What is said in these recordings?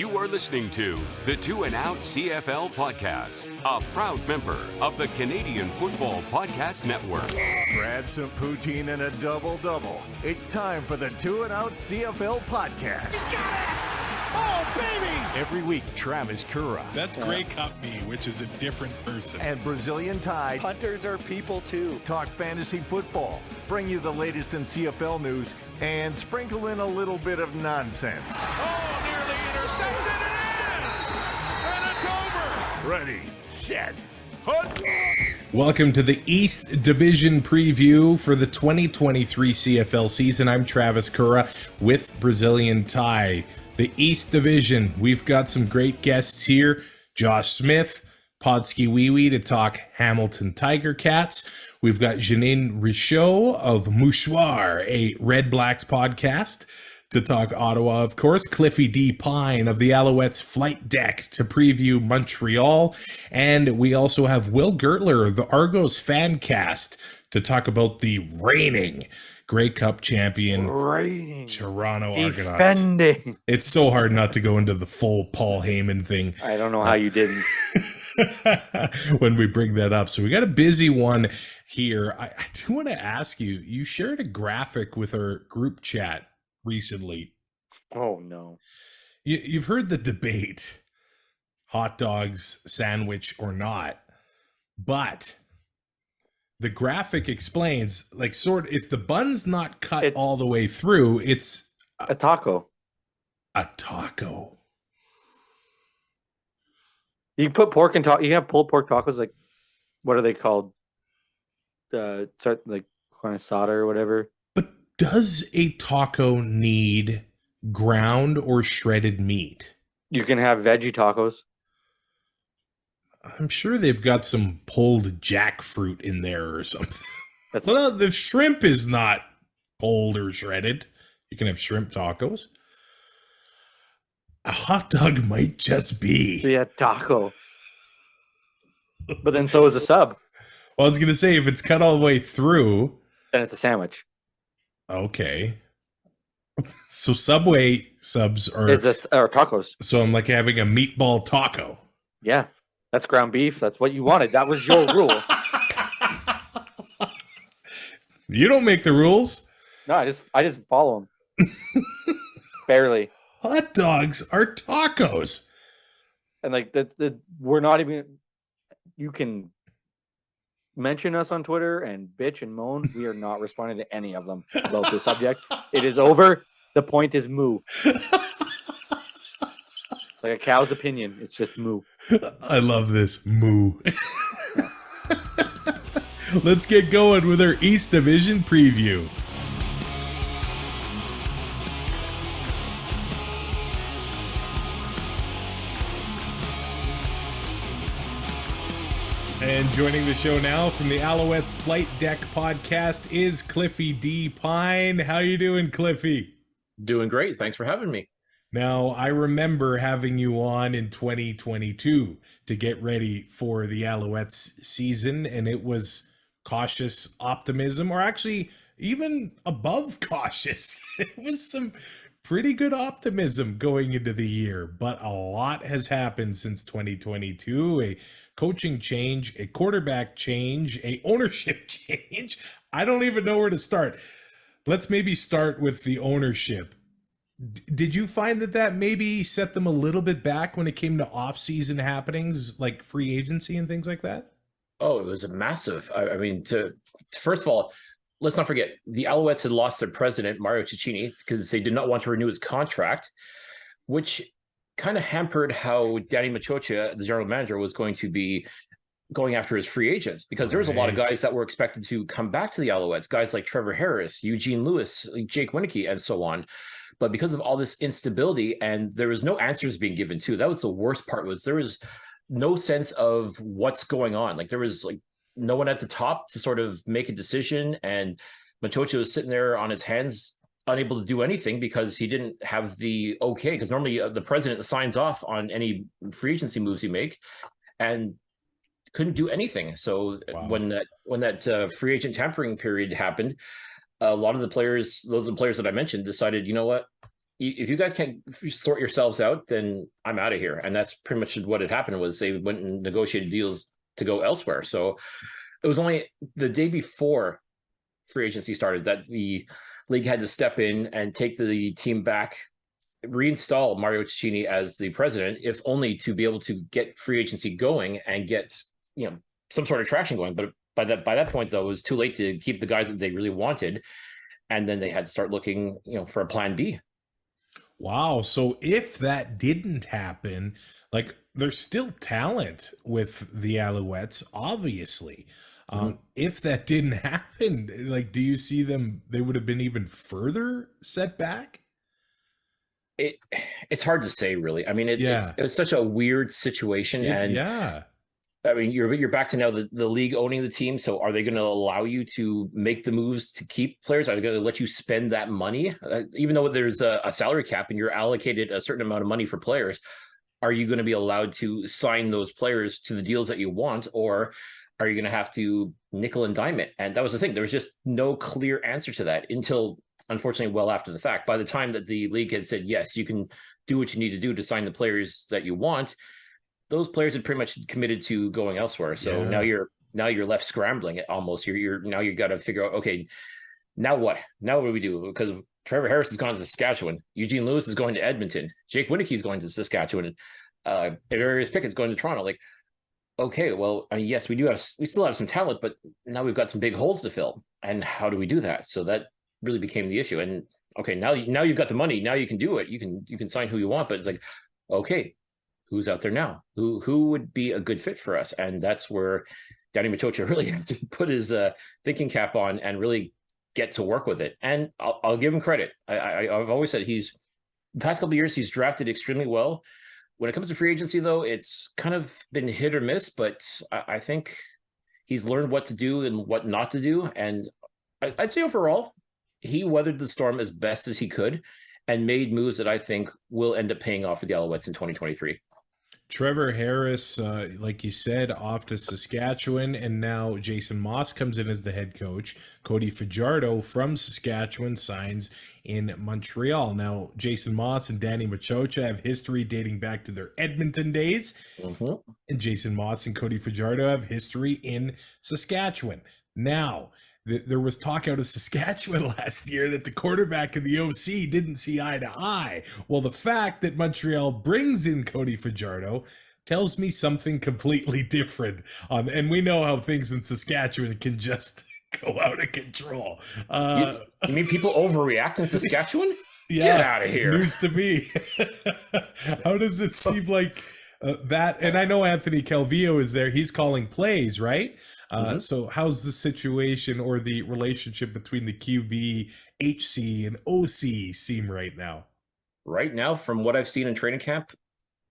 You are listening to the Two and Out CFL podcast, a proud member of the Canadian Football Podcast Network. Grab some poutine and a double-double. It's time for the Two and Out CFL podcast. He's got it! Oh, baby! Every week, Travis Currah. That's Grey Cup me, which is a different person. And Brazilian Ty. Hunters are people too. Talk fantasy football, bring you the latest in CFL news, and sprinkle in a little bit of nonsense. Oh, nearly intercepted and it's over! Ready, set, hunt! Welcome to the East Division preview for the 2023 CFL season. I'm Travis Currah with Brazilian Ty. The East Division, we've got some great guests here. Josh Smith, Podskee to talk Hamilton Tiger Cats. We've got Jeannine of Mouchoir, a REDBLACKS podcast, to talk Ottawa, of course. Cliffy D of the Alouettes flight deck to preview Montreal. And we also have Will Gertler of the Argos Fan Cast to talk about the reigning Grey Cup champion, Toronto Argonauts. Defending. It's so hard not to go into the full Paul Heyman thing. I don't know how you didn't. When we bring that up. So we got a busy one here. I do want to ask you, you shared a graphic with our group chat recently. Oh, no. You've heard the debate, hot dogs, sandwich or not, but the graphic explains, like, if the bun's not cut all the way through, it's a taco. A taco. You can put pork in taco. You can have pulled pork tacos. Like, what are they called? Like carne asada or whatever. But does a taco need ground or shredded meat? You can have veggie tacos. I'm sure they've got some pulled jackfruit in there or something. Well, the shrimp is not pulled or shredded. You can have shrimp tacos. A hot dog might just be a taco. But then so is a sub. Well, I was going to say, if it's cut all the way through, then it's a sandwich. Okay. So Subway subs are tacos. So I'm like having a meatball taco. Yeah. That's ground beef. That's what you wanted. That was your rule. You don't make the rules. No, I just follow them. Barely. Hot dogs are tacos. And like we're not even. You can mention us on Twitter and bitch and moan. We are not responding to any of them about this subject. It is over. The point is moo. Like a cow's opinion. It's just moo. I love this. Moo. Let's get going with our East Division preview. And joining the show now from the Alouettes Flight Deck podcast is Cliffy D. How you doing, Cliffy? Doing great. Thanks for having me. Now, I remember having you on in 2022 to get ready for the Alouettes season, and it was cautious optimism, or actually even above cautious. It was some pretty good optimism going into the year, but a lot has happened since 2022. A coaching change, a quarterback change, a ownership change. I don't even know where to start. Let's maybe start with the ownership. Did you find that maybe set them a little bit back when it came to off-season happenings like free agency and things like that? Oh, it was a massive. I mean, first of all, let's not forget the Alouettes had lost their president, Mario Cecchini, because they did not want to renew his contract, which kind of hampered how Danny Machocha, the general manager, was going to be going after his free agents, because there was a lot of guys that were expected to come back to the Alouettes, guys like Trevor Harris, Eugene Lewis, Jake Wieneke, and so on. But because of all this instability, and there was no answers being given to, that was the worst part, was there was no sense of what's going on. Like there was like no one at the top to sort of make a decision, and Machocha was sitting there on his hands, unable to do anything because he didn't have the okay, because normally the president signs off on any free agency moves you make, and couldn't do anything. So when that free agent tampering period happened, a lot of the players, those are the players that I mentioned, decided, you know what, if you guys can't sort yourselves out, then I'm out of here. And that's pretty much what had happened was they went and negotiated deals to go elsewhere. So it was only the day before free agency started that the league had to step in and take the team back, reinstall Mario Cecchini as the president, if only to be able to get free agency going and get, some sort of traction going. But by that point, though, it was too late to keep the guys that they really wanted. And then they had to start looking, for a plan B. Wow. So if that didn't happen, like there's still talent with the Alouettes, obviously. If that didn't happen, like, do you see them, they would have been even further set back? It's hard to say, really. I mean, it's such a weird situation. I mean, you're back to now the league owning the team. So are they going to allow you to make the moves to keep players? Are they going to let you spend that money? Even though there's a salary cap and you're allocated a certain amount of money for players, are you going to be allowed to sign those players to the deals that you want? Or are you going to have to nickel and dime it? And that was the thing. There was just no clear answer to that until, unfortunately, well after the fact. By the time that the league had said, yes, you can do what you need to do to sign the players that you want, those players had pretty much committed to going elsewhere. So now you're left scrambling it almost. Now you got to figure out, okay, now what? Now what do we do? Because Trevor Harris has gone to Saskatchewan. Eugene Lewis is going to Edmonton. Jake Winicki is going to Saskatchewan. Darius Pickett's going to Toronto. Like, okay, well, yes, we still have some talent, but now we've got some big holes to fill. And how do we do that? So that really became the issue. And okay, now you've got the money. Now you can do it. You can sign who you want, but it's like, okay, who's out there now? Who would be a good fit for us? And that's where Danny Machocha really had to put his thinking cap on and really get to work with it. And I'll give him credit. I've always said the past couple of years, he's drafted extremely well. When it comes to free agency, though, it's kind of been hit or miss, but I think he's learned what to do and what not to do. And I'd say overall, he weathered the storm as best as he could and made moves that I think will end up paying off for the Alouettes in 2023. Trevor Harris, like you said, off to Saskatchewan, and now Jason Moss comes in as the head coach. Cody Fajardo from Saskatchewan signs in Montreal. Now, Jason Moss and Danny Machocha have history dating back to their Edmonton days, and Jason Moss and Cody Fajardo have history in Saskatchewan. Now, there was talk out of Saskatchewan last year that the quarterback of the OC didn't see eye to eye. Well, the fact that Montreal brings in Cody Fajardo tells me something completely different. And we know how things in Saskatchewan can just go out of control. You mean people overreact in Saskatchewan? Yeah, get out of here. News to me. How does it seem like that? And I know Anthony Calvillo is there. He's calling plays, right? So how's the situation or the relationship between the QB, HC, and OC seem right now? Right now, from what I've seen in training camp,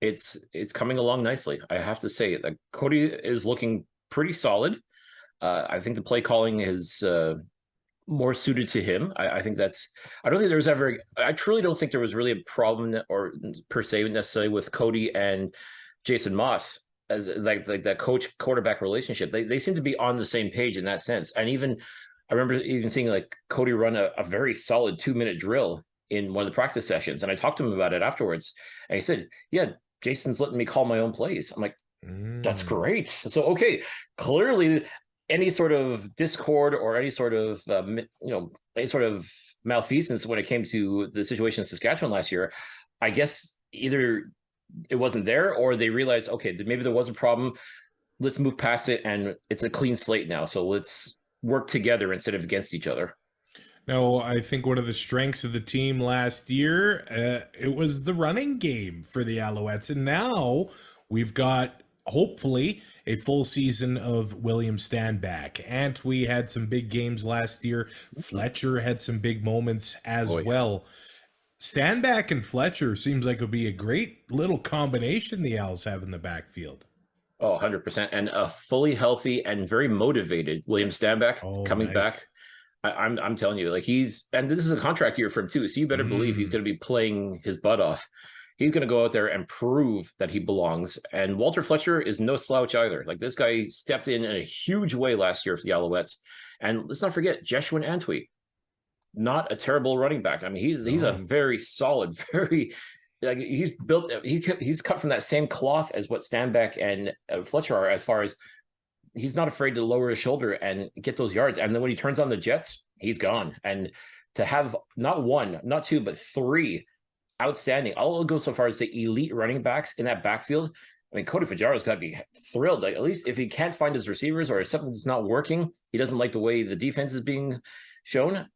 it's coming along nicely. I have to say that Cody is looking pretty solid. I think the play calling is more suited to him. I think I truly don't think there was really a problem or per se necessarily with Cody and Jason Moss as like that coach quarterback relationship. They seem to be on the same page in that sense. And I remember seeing like Cody run a very solid 2-minute drill in one of the practice sessions. And I talked to him about it afterwards. And he said, yeah, Jason's letting me call my own plays. I'm like, that's great. So, okay, clearly any sort of discord or any sort of, any sort of malfeasance when it came to the situation in Saskatchewan last year, I guess either it wasn't there or they realized, okay, maybe there was a problem. Let's move past it. And it's a clean slate now. So let's work together instead of against each other. No, I think one of the strengths of the team last year, it was the running game for the Alouettes. And now we've got, hopefully, a full season of William Stanback. Antwi had some big games last year. Fletcher had some big moments as well. Stanback and Fletcher seems like it would be a great little combination the Owls have in the backfield. Oh, 100%. And a fully healthy and very motivated William Stanback coming back. I'm telling you, like and this is a contract year for him too. So you better believe he's going to be playing his butt off. He's going to go out there and prove that he belongs. And Walter Fletcher is no slouch either. Like this guy stepped in a huge way last year for the Alouettes. And let's not forget Jeannine Antwi. not a terrible running back. I mean, he's a very solid, very like he's built. He's cut from that same cloth as what Stanback and Fletcher are, as far as he's not afraid to lower his shoulder and get those yards. And then when he turns on the jets, he's gone. And to have not one, not two, but three outstanding, I'll go so far as the elite running backs in that backfield. I mean, Cody Fajardo's got to be thrilled. Like, at least if he can't find his receivers or if something's not working, he doesn't like the way the defense is being shown,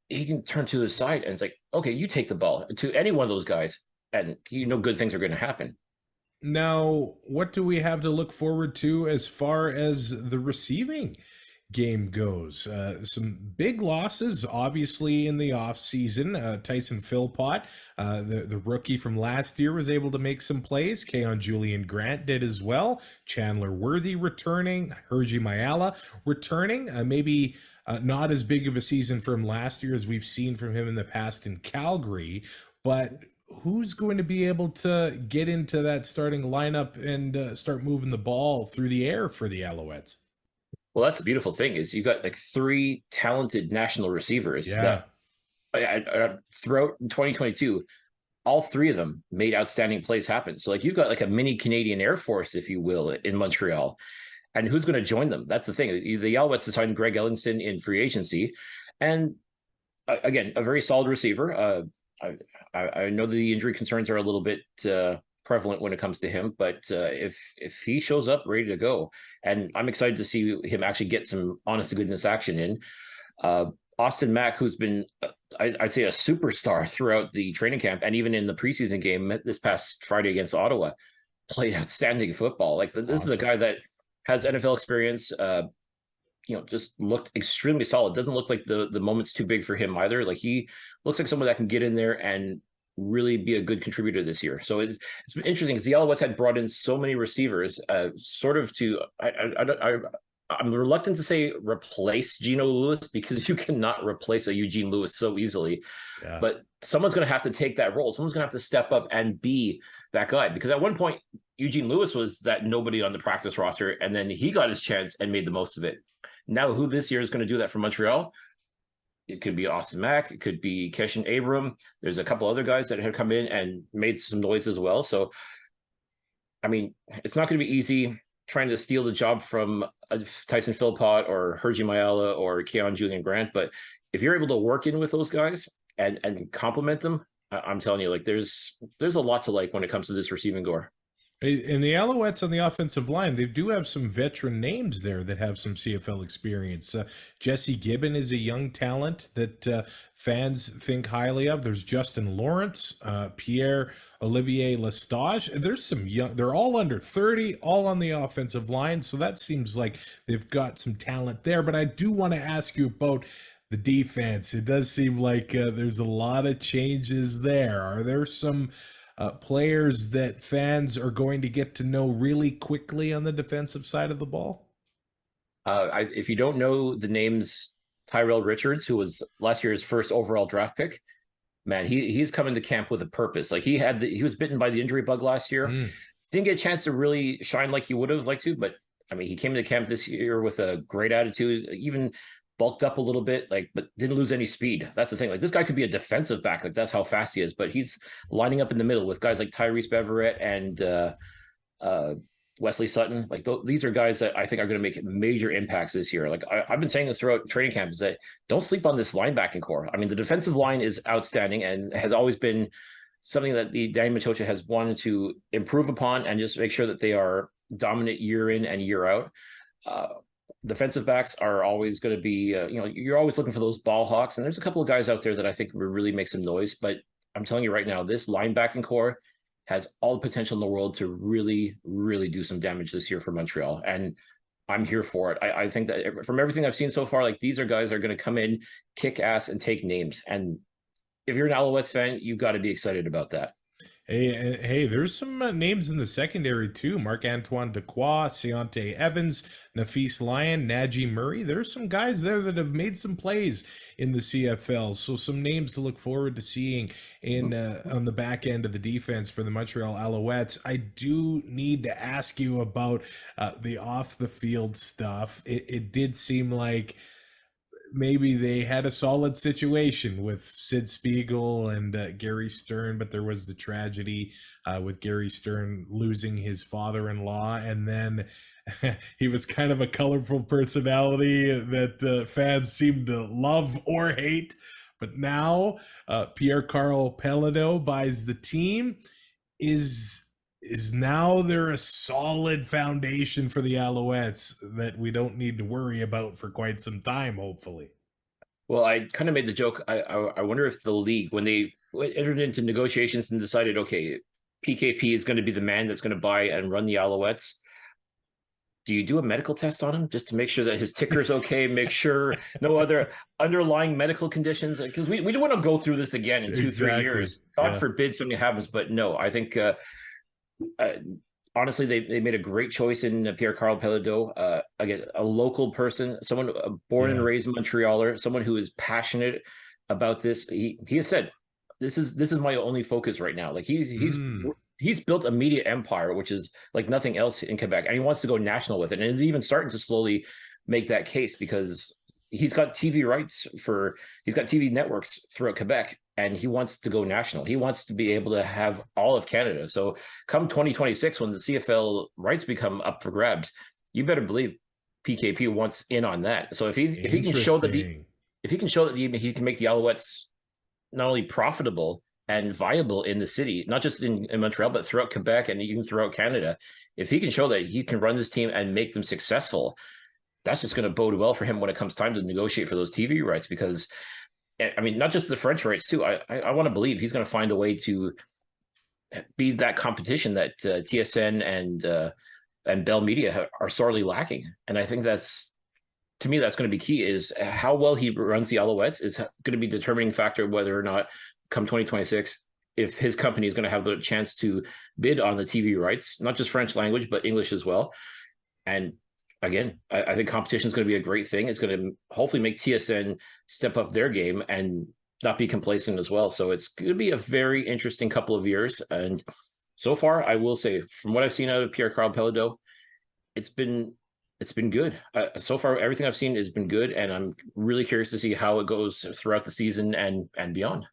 he can turn to his side and it's like, okay, you take the ball to any one of those guys and you know good things are going to happen. Now, what do we have to look forward to as far as the receiving game goes? Some big losses, obviously, in the offseason. Tyson Philpott, the rookie from last year, was able to make some plays. Keon Julian Grant did as well. Chandler Worthy returning. Hergy Mayala returning. Maybe not as big of a season from last year as we've seen from him in the past in Calgary, but who's going to be able to get into that starting lineup and start moving the ball through the air for the Alouettes? Well, that's the beautiful thing is you got like three talented national receivers that throughout 2022, all three of them made outstanding plays happen. So like you've got like a mini Canadian Air Force, if you will, in Montreal. And who's going to join them? That's the thing. The Alouettes signed Greg Ellingson in free agency. And again, a very solid receiver. I know the injury concerns are a little bit prevalent when it comes to him, but if he shows up ready to go, and I'm excited to see him actually get some honest to goodness action in. Austin Mack, who's been, I'd say, a superstar throughout the training camp and even in the preseason game this past Friday against Ottawa, played outstanding football. Like this is a guy that has NFL experience. Just looked extremely solid. Doesn't look like the moment's too big for him either. Like he looks like someone that can get in there and really be a good contributor this year. So it's been interesting because the Alouettes had brought in so many receivers, sort of to I'm reluctant to say replace Geno Lewis because you cannot replace a Eugene Lewis so easily. Yeah. But someone's going to have to take that role. Someone's going to have to step up and be that guy, because at one point Eugene Lewis was that nobody on the practice roster, and then he got his chance and made the most of it. Now, who this year is going to do that for Montreal? It could be Austin Mack. It could be Keshan Abram. There's a couple other guys that have come in and made some noise as well. So, I mean, it's not going to be easy trying to steal the job from Tyson Philpott or Hergy Mayala or Keon Julian Grant. But if you're able to work in with those guys and complement them, I'm telling you, like there's a lot to like when it comes to this receiving core. And the Alouettes on the offensive line, they do have some veteran names there that have some CFL experience. Jesse Gibbon is a young talent that fans think highly of. There's Justin Lawrence, Pierre-Olivier Lestage. There's some young, they're all under 30, all on the offensive line. So that seems like they've got some talent there. But I do want to ask you about the defense. It does seem like there's a lot of changes there. Are there some players that fans are going to get to know really quickly on the defensive side of the ball? If you don't know the names, Tyrell Richards, who was last year's first overall draft pick, man, he's coming to camp with a purpose. Like he was bitten by the injury bug last year. Didn't get a chance to really shine like he would have liked to, but I mean, he came into camp this year with a great attitude, even bulked up a little bit, but didn't lose any speed. That's the thing. Like this guy could be a defensive back. Like that's how fast he is, but he's lining up in the middle with guys like Tyrese Beverett and Wesley Sutton. Like these are guys that I think are going to make major impacts this year. Like I've been saying this throughout training camp is that don't sleep on this linebacking core. I mean, the defensive line is outstanding and has always been something that the Danny Machocha has wanted to improve upon and just make sure that they are dominant year in and year out. Defensive backs are always going to be, you're always looking for those ball hawks. And there's a couple of guys out there that I think will really make some noise. But I'm telling you right now, this linebacking core has all the potential in the world to really, really do some damage this year for Montreal. And I'm here for it. I think that from everything I've seen so far, like these are guys that are going to come in, kick ass and take names. And if you're an Alouettes fan, you've got to be excited about that. Hey, there's some names in the secondary too. Marc-Antoine Dequoy, Seontae Evans, Nafis Lyon, Najee Murray. There's some guys there that have made some plays in the CFL. So some names to look forward to seeing in on the back end of the defense for the Montreal Alouettes. I do need to ask you about the off the field stuff. It did seem like maybe they had a solid situation with Sid Spiegel and Gary Stern, but there was the tragedy with Gary Stern losing his father-in-law, and then he was kind of a colorful personality that fans seemed to love or hate. But now Pierre-Karl Pelado buys the team. Is now there a solid foundation for the Alouettes that we don't need to worry about for quite some time, hopefully? Well, I kind of made the joke. I wonder if the league, when they entered into negotiations and decided, okay, PKP is going to be the man that's going to buy and run the Alouettes, do you do a medical test on him just to make sure that his ticker's okay, make sure no other underlying medical conditions? Because we don't want to go through this again in 2-3 years. God forbid something happens, but no, I think honestly, they made a great choice in Pierre-Karl Pelado. Again, a local person, someone born and raised Montrealer, someone who is passionate about this. He has said, "This is my only focus right now." Like he's built a media empire, which is like nothing else in Quebec, and he wants to go national with it. And is even starting to slowly make that case because he's got TV rights he's got TV networks throughout Quebec. And he wants to go national. He wants to be able to have all of Canada. So come 2026, when the CFL rights become up for grabs, you better believe PKP wants in on that. So if he can show that he can make the Alouettes not only profitable and viable in the city, not just in Montreal, but throughout Quebec and even throughout Canada, if he can show that he can run this team and make them successful, that's just going to bode well for him when it comes time to negotiate for those TV rights. Because I mean, not just the French rights too. I want to believe he's going to find a way to be that competition that TSN and Bell Media are sorely lacking. And I think to me, that's going to be key. Is how well he runs the Alouettes is going to be a determining factor whether or not come 2026, if his company is going to have the chance to bid on the TV rights, not just French language, but English as well. And again, I think competition is going to be a great thing. It's going to hopefully make TSN step up their game and not be complacent as well. So it's going to be a very interesting couple of years. And so far, I will say, from what I've seen out of Pierre-Karl Pelado, it's been good. So far, everything I've seen has been good, and I'm really curious to see how it goes throughout the season and beyond.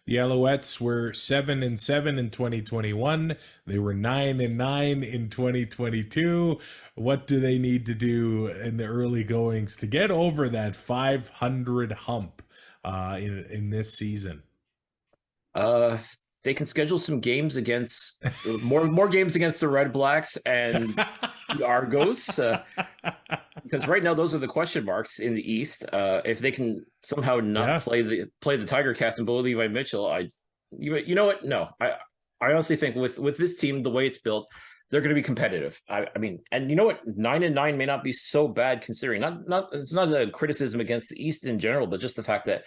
The Alouettes were 7-7 in 2021. They were 9-9 in 2022. What do they need to do in the early goings to get over that 500 hump in this season? They can schedule some games against more games against the REDBLACKS and the Argos, because right now those are the question marks in the East. If they can somehow not play the Ticats and Bo Levi Mitchell, you know what? No, I honestly think with this team, the way it's built, they're going to be competitive. I mean, and you know what? 9-9 may not be so bad considering. It's not a criticism against the East in general, but just the fact that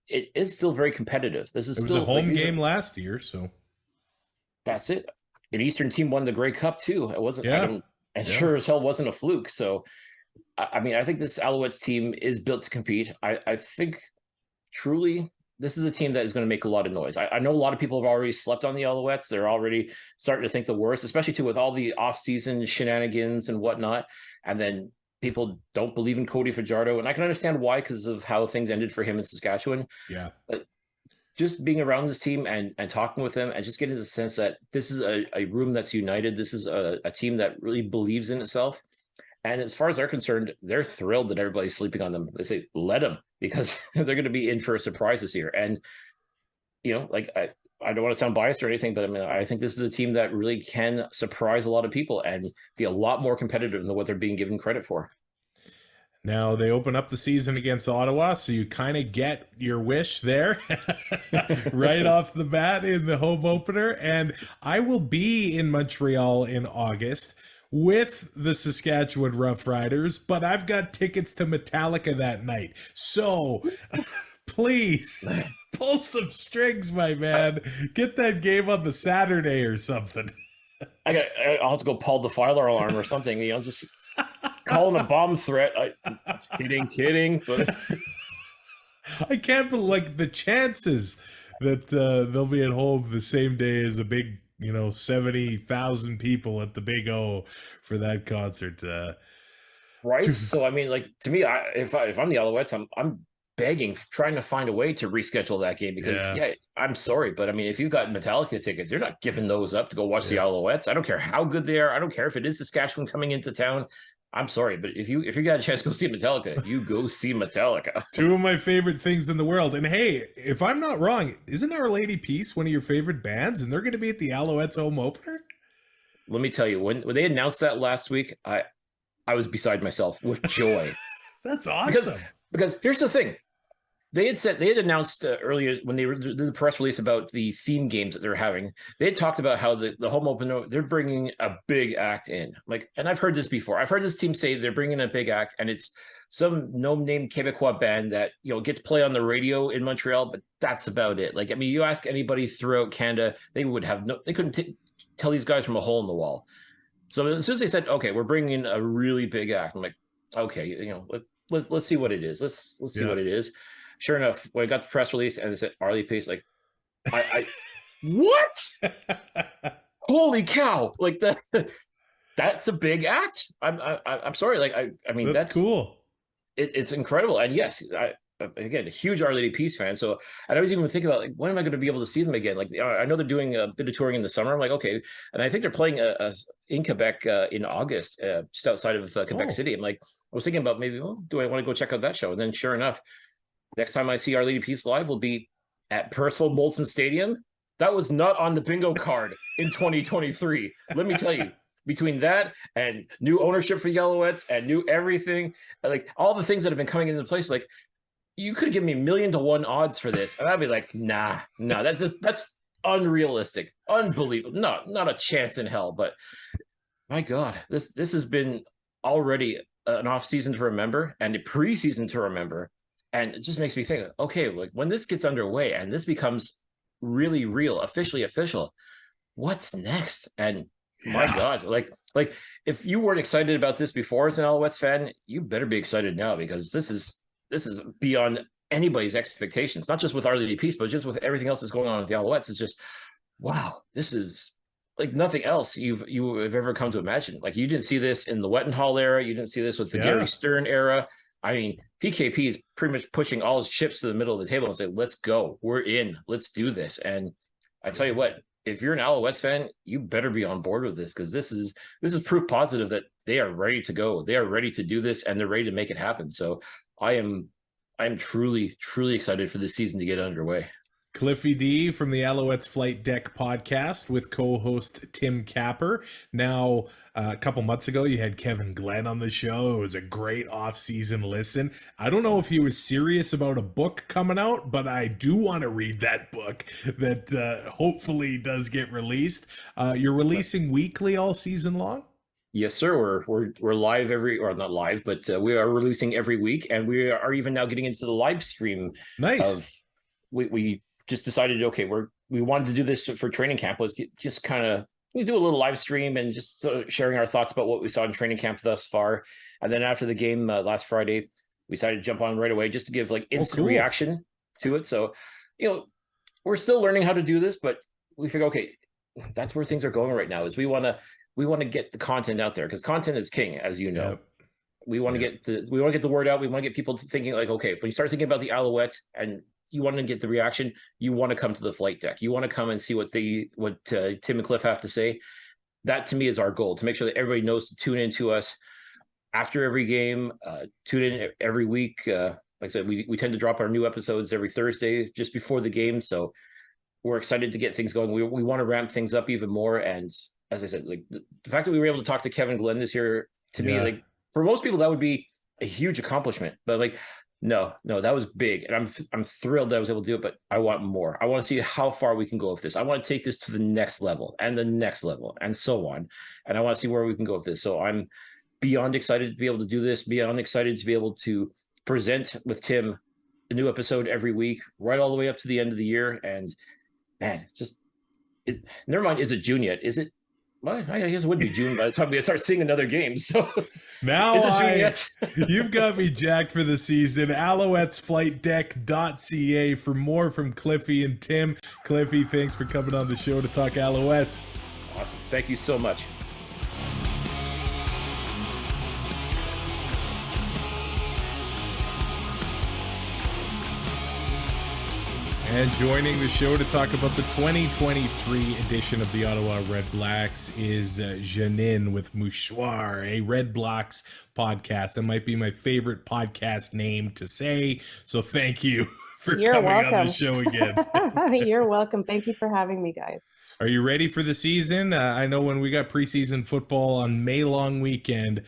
it is still very competitive. It was a home game last year, so that's it. An Eastern team won the Grey Cup too. It wasn't, sure as hell wasn't a fluke. So, I mean, I think this Alouettes team is built to compete. I think truly this is a team that is going to make a lot of noise. I know a lot of people have already slept on the Alouettes. They're already starting to think the worst, especially too with all the off-season shenanigans and whatnot. And then people don't believe in Cody Fajardo, and I can understand why, because of how things ended for him in Saskatchewan. Yeah. But just being around this team and talking with them and just getting the sense that this is a room that's united. This is a team that really believes in itself. And as far as they're concerned, they're thrilled that everybody's sleeping on them. They say, let them, because they're going to be in for a surprise this year. And, you know, like I don't want to sound biased or anything, but I mean, I think this is a team that really can surprise a lot of people and be a lot more competitive than what they're being given credit for. Now they open up the season against Ottawa, so you kind of get your wish there right off the bat in the home opener. And I will be in Montreal in August with the Saskatchewan Roughriders, but I've got tickets to Metallica that night. So please pull some strings, my man. Get that game on the Saturday or something. I'll have to go pull the fire alarm or something. You know, just calling a bomb threat. Kidding. But I can't believe, like, the chances that they'll be at home the same day as a big, 70,000 people at the Big O for that concert. Right. So I mean, like, to me, if I'm the Alouettes, I'm begging, trying to find a way to reschedule that game because I'm sorry, but I mean, if you've got Metallica tickets, you're not giving those up to go watch the Alouettes. I don't care how good they are. I don't care if it is Saskatchewan coming into town. I'm sorry, but if you got a chance to go see Metallica, you go see Metallica. Two of my favorite things in the world. And hey, if I'm not wrong, isn't Our Lady Peace one of your favorite bands? And they're going to be at the Alouettes home opener? Let me tell you, when they announced that last week, I was beside myself with joy. That's awesome. Because here's the thing. They had announced earlier when they did the press release about the theme games that they're having. They had talked about how the home opener, they're bringing a big act in. Like, and I've heard this before. I've heard this team say they're bringing a big act, and it's some no-name Quebecois band that, you know, gets play on the radio in Montreal, but that's about it. Like, I mean, you ask anybody throughout Canada, they couldn't tell these guys from a hole in the wall. So as soon as they said, okay, we're bringing in a really big act, I'm like, okay, you know, let's see what it is. Let's see what it is. Sure enough, when I got the press release and they said Our Lady Peace, like, I what? Holy cow! Like that's a big act. I'm sorry. Like I mean that's cool. It's incredible. And yes, again, a huge Our Lady Peace fan. So, and I was even thinking about, like, when am I going to be able to see them again? Like, I know they're doing a bit of touring in the summer. I'm like, okay. And I think they're playing in Quebec in August, just outside of Quebec City. I'm like, I was thinking about maybe, do I want to go check out that show? And then sure enough, next time I see Our Lady Peace live will be at Percival Molson Stadium. That was not on the bingo card in 2023. Let me tell you. Between that and new ownership for Alouettes and new everything, like all the things that have been coming into place, like, you could have given me 1,000,000 to 1 odds for this, and I'd be like, nah, that's unrealistic, unbelievable, not a chance in hell. But my God, this has been already an off season to remember and a preseason to remember, and it just makes me think, okay, like, when this gets underway and this becomes really real, officially official, what's next? And my God, like if you weren't excited about this before as an Alouettes fan, you better be excited now, because this is beyond anybody's expectations, not just with Our Lady Peace, but just with everything else that's going on with the Alouettes. It's just, wow, this is like nothing else you have ever come to imagine. Like, you didn't see this in the Wettenhall era. You didn't see this with the Gary Stern era. I mean, PKP is pretty much pushing all his chips to the middle of the table and say, let's go. We're in. Let's do this. And I tell you what, if you're an Alouettes fan, you better be on board with this, because this is proof positive that they are ready to go. They are ready to do this, and they're ready to make it happen. So I'm truly, truly excited for this season to get underway. Cliffy D from the Alouettes Flight Deck podcast with co-host Tim Capper. Now, a couple months ago, you had Kevin Glenn on the show. It was a great off-season listen. I don't know if he was serious about a book coming out, but I do want to read that book that hopefully does get released. You're releasing weekly all season long? Yes, sir. We're live not live, but we are releasing every week, and we are even now getting into the live stream. Nice. We just decided, okay, we wanted to do this for training camp, was just kind of do a little live stream and just sharing our thoughts about what we saw in training camp thus far. And then after the game last Friday, we decided to jump on right away just to give like instant reaction to it. So, you know, we're still learning how to do this, but we figure, okay, that's where things are going right now, is we want to get the content out there, because content is king, as you know. Yep. We want to get the word out. We want to get people thinking, like, okay, when you start thinking about the Alouettes and you want to get the reaction, you want to come to the flight deck. You want to come and see what Tim and Cliff have to say. That, to me, is our goal, to make sure that everybody knows to tune in to us after every game, tune in every week. Like I said, we tend to drop our new episodes every Thursday just before the game. So we're excited to get things going. We want to ramp things up even more. And as I said, like the fact that we were able to talk to Kevin Glenn this year, to me, like, for most people, that would be a huge accomplishment. But like, no, that was big, and I'm thrilled that I was able to do it. But I want more. I want to see how far we can go with this. I want to take this to the next level and the next level and so on. And I want to see where we can go with this. So I'm beyond excited to be able to do this. Beyond excited to be able to present with Tim a new episode every week, right all the way up to the end of the year. And man, never mind. Is it June yet? Is it? Well, I guess it would be June by the time we start seeing another game. So now you've got me jacked for the season. AlouettesFlightDeck.ca for more from Cliffy and Tim. Cliffy, thanks for coming on the show to talk Alouettes. Awesome. Thank you so much. And joining the show to talk about the 2023 edition of the Ottawa REDBLACKS is Jeannine with Mouchoir, a REDBLACKS podcast. That might be my favorite podcast name to say, so thank you for coming on the show again. You're welcome. Thank you for having me, guys. Are you ready for the season? I know when we got preseason football on May long weekend,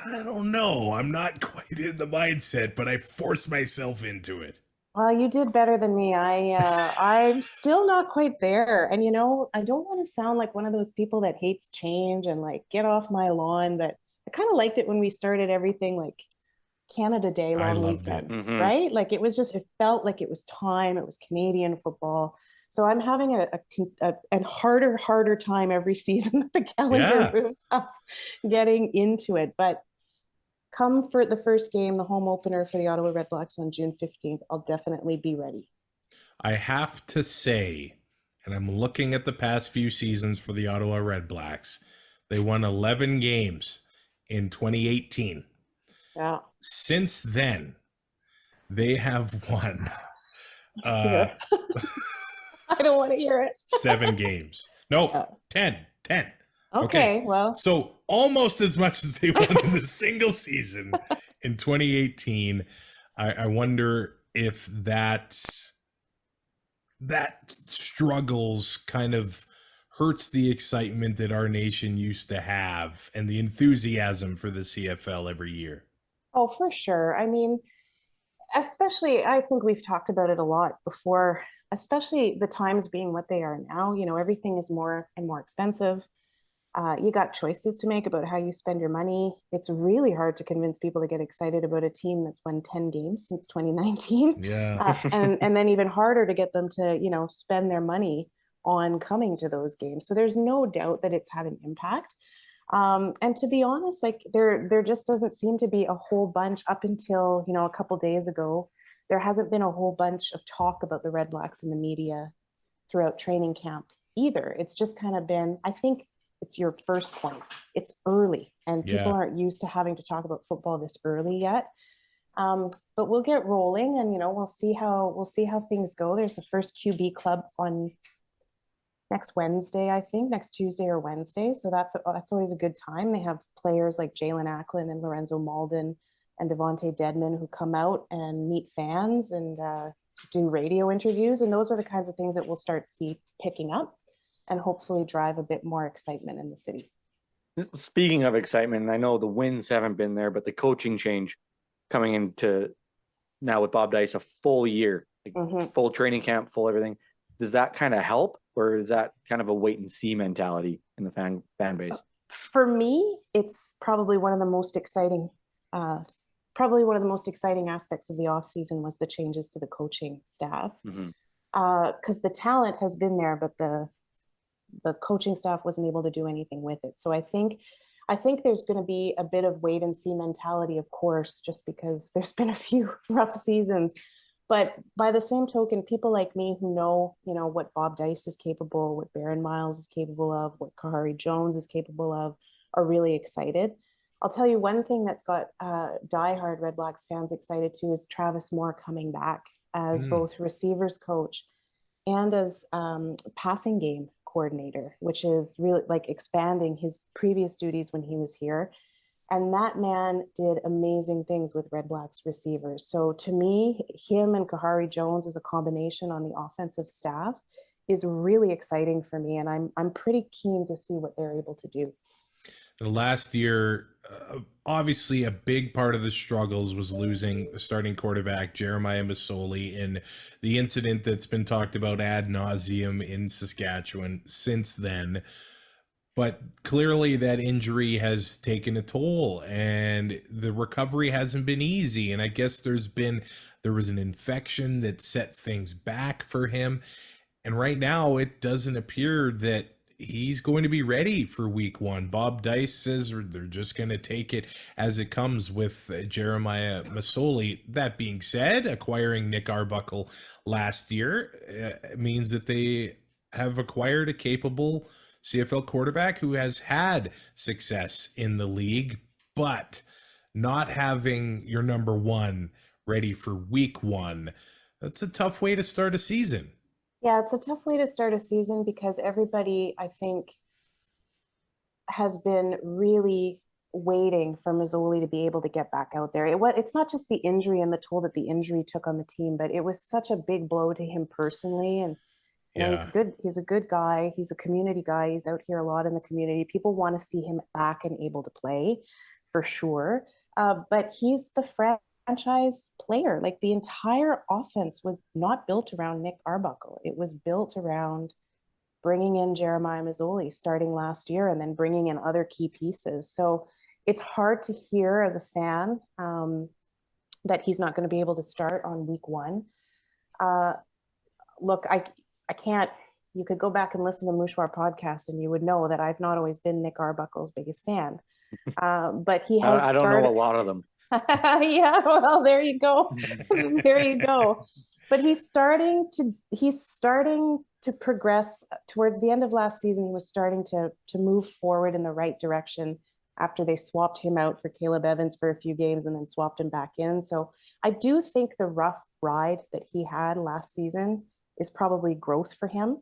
I don't know. I'm not quite in the mindset, but I forced myself into it. Well, you did better than me. I'm still not quite there. And, I don't want to sound like one of those people that hates change and like get off my lawn, but I kind of liked it when we started everything like Canada Day long weekend, right? Like it felt like it was time. It was Canadian football. So I'm having a harder time every season that the calendar moves up getting into it. But come for the first game, the home opener for the Ottawa REDBLACKS on June 15th, I'll definitely be ready. I have to say, and I'm looking at the past few seasons for the Ottawa REDBLACKS, they won 11 games in 2018. Yeah. Since then, they have won I don't want to hear it. 7 games. No, 10. Okay, well. So almost as much as they won in the single season in 2018. I wonder if that struggles kind of hurts the excitement that our nation used to have and the enthusiasm for the CFL every year. Oh, for sure. I mean, especially, I think we've talked about it a lot before, especially the times being what they are now. Everything is more and more expensive. You got choices to make about how you spend your money. It's really hard to convince people to get excited about a team that's won 10 games since 2019. Yeah. And then even harder to get them to, spend their money on coming to those games. So there's no doubt that it's had an impact. And to be honest, like there just doesn't seem to be a whole bunch up until, a couple days ago. There hasn't been a whole bunch of talk about the REDBLACKS in the media throughout training camp either. It's just kind of been, I think, it's your first point. It's early and people aren't used to having to talk about football this early yet. But we'll get rolling and, we'll see how things go. There's the first QB club on next Wednesday, I think, next Tuesday or Wednesday. So that's always a good time. They have players like Jalen Acklin and Lorenzo Malden and Devontae Dedman who come out and meet fans and do radio interviews. And those are the kinds of things that we'll start see picking up and hopefully drive a bit more excitement in the city. Speaking of excitement, I know the wins haven't been there, but the coaching change coming into now with Bob Dice, a full year, full training camp, full everything. Does that kind of help, or is that kind of a wait and see mentality in the fan base? For me, it's probably one of the most exciting aspects of the off season was the changes to the coaching staff. Because the talent has been there, but the coaching staff wasn't able to do anything with it. So I think there's going to be a bit of wait and see mentality, of course, just because there's been a few rough seasons. But by the same token, people like me who know, what Bob Dice is capable, what Baron Miles is capable of, what Kahari Jones is capable of, are really excited. I'll tell you one thing that's got diehard REDBLACKS fans excited too is Travis Moore coming back as both receivers coach and as passing game coordinator, which is really like expanding his previous duties when he was here. And that man did amazing things with REDBLACKS receivers. So to me, him and Kahari Jones as a combination on the offensive staff is really exciting for me. And I'm pretty keen to see what they're able to do. Last year, obviously a big part of the struggles was losing the starting quarterback, Jeremiah Masoli, and the incident that's been talked about ad nauseum in Saskatchewan since then. But clearly that injury has taken a toll and the recovery hasn't been easy. And I guess there was an infection that set things back for him. And right now it doesn't appear that he's going to be ready for week 1. Bob Dice says they're just going to take it as it comes with Jeremiah Masoli. That being said, acquiring Nick Arbuckle last year means that they have acquired a capable CFL quarterback who has had success in the league, but not having your number 1 ready for week 1, That's a tough way to start a season. Yeah, it's a tough way to start a season because everybody, I think, has been really waiting for Mazzoli to be able to get back out there. It's not just the injury and the toll that the injury took on the team, but it was such a big blow to him personally. And you know, Yeah. he's a good guy. He's a community guy. He's out here a lot in the community. People want to see him back and able to play for sure. But he's the franchise player. Like the entire offense was not built around Nick Arbuckle. It was built around bringing in Jeremiah Mazzoli starting last year and then bringing in other key pieces. So it's hard to hear as a fan that he's not going to be able to start on week one. Look, I can't, you could go back and listen to Mouchoir podcast and you would know that I've not always been Nick Arbuckle's biggest fan. But he has I don't know a lot of them. Yeah, well, there you go. There you go. But he's starting to progress. Towards the end of last season, he was starting to move forward in the right direction after they swapped him out for Caleb Evans for a few games and then swapped him back in. So I do think the rough ride that he had last season is probably growth for him.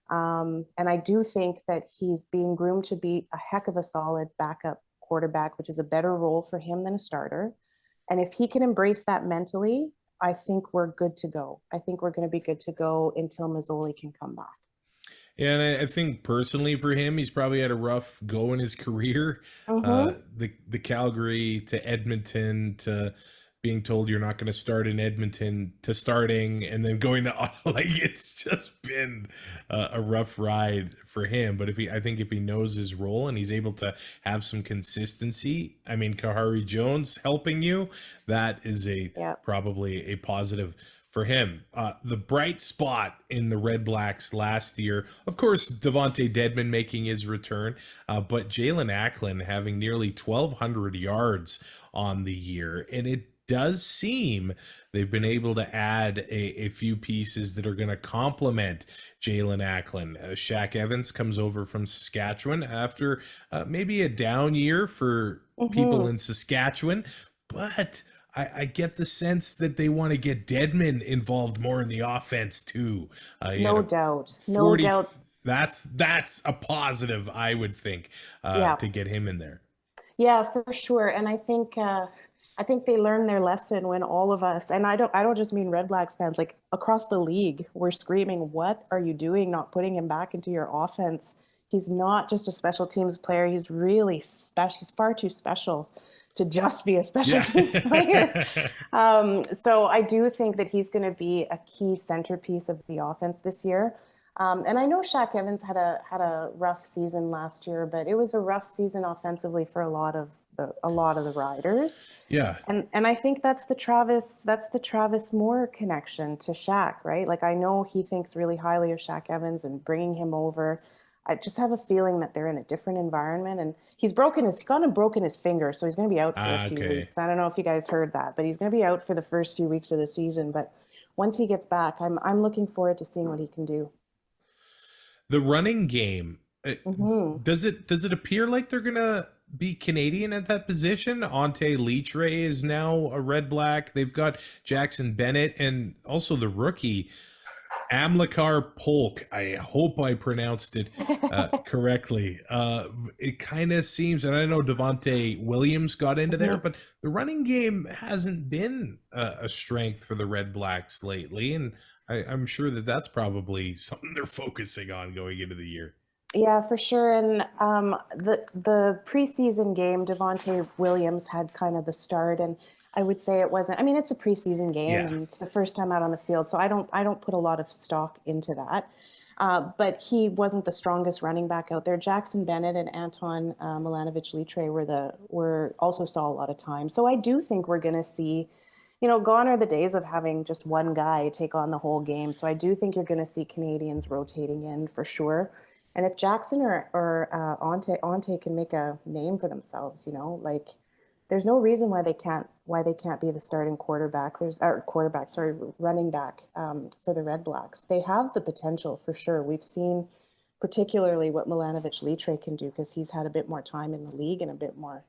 And I do think that he's being groomed to be a heck of a solid backup quarterback, which is a better role for him than a starter. And if he can embrace that mentally, I think we're good to go. I think we're going to be good to go until Mazzoli can come back. Yeah, and I think personally for him, he's probably had a rough go in his career. The Calgary to Edmonton to being told you're not going to start in Edmonton to starting and then going to Ottawa, like it's just been a rough ride for him. But I think if he knows his role and he's able to have some consistency, I mean, Kahari Jones helping you, that is probably a positive for him. The bright spot in the Red Blacks last year, of course, Devontae Dedmon making his return, but Jalen Acklin having nearly 1,200 yards on the year. And it does seem they've been able to add a few pieces that are going to complement Jalen Acklin. Shaq Evans comes over from Saskatchewan after maybe a down year for people in Saskatchewan, but I get the sense that they want to get Dedmon involved more in the offense too. No doubt. That's a positive, I would think, to get him in there. Yeah, for sure. And I think they learned their lesson when all of us, and I don't just mean Red Blacks fans, like across the league, we're screaming, "What are you doing? Not putting him back into your offense? He's not just a special teams player. He's really special. He's far too special to just be a special teams player." So I do think that he's going to be a key centerpiece of the offense this year. And I know Shaq Evans had a rough season last year, but it was a rough season offensively for a lot of the riders. Yeah. And I think that's the Travis Moore connection to Shaq, right? Like I know he thinks really highly of Shaq Evans and bringing him over. I just have a feeling that they're in a different environment, and he's broken his finger, so he's going to be out for a few weeks. I don't know if you guys heard that, but he's going to be out for the first few weeks of the season. But once he gets back, I'm looking forward to seeing what he can do. The running game, does it appear like they're gonna be Canadian at that position? Ante Litre is now a Red Black. They've got Jackson Bennett and also the rookie Amilcar Polk. I hope I pronounced it correctly. It kind of seems, and I know Devontae Williams got into there, but the running game hasn't been a strength for the Red Blacks lately, and I'm sure that that's probably something they're focusing on going into the year. Yeah, for sure. And the preseason game, Devontae Williams had kind of the start, and I would say it wasn't. I mean, it's a preseason game, and it's the first time out on the field, so I don't put a lot of stock into that. But he wasn't the strongest running back out there. Jackson Bennett and Anton Milanovic-Litre were also saw a lot of time. So I do think we're going to see, gone are the days of having just one guy take on the whole game. So I do think you're going to see Canadians rotating in for sure. And if Jackson or Ante can make a name for themselves, like there's no reason why they can't be the starting running back for the Red Blacks. They have the potential for sure. We've seen particularly what Milanovic-Litre can do because he's had a bit more time in the league and a bit more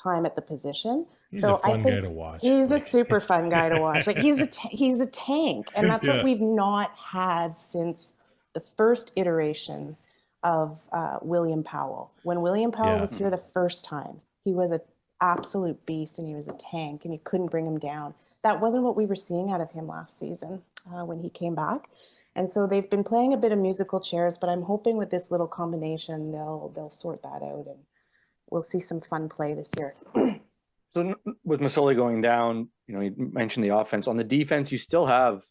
time at the position. He's a fun guy to watch. He's a super fun guy to watch. Like he's a tank, and that's what we've not had since the first iteration of William Powell. When William Powell was here the first time, he was an absolute beast, and he was a tank, and you couldn't bring him down. That wasn't what we were seeing out of him last season when he came back. And so they've been playing a bit of musical chairs, but I'm hoping with this little combination, they'll sort that out, and we'll see some fun play this year. So with Masoli going down, you mentioned the offense. On the defense, you still have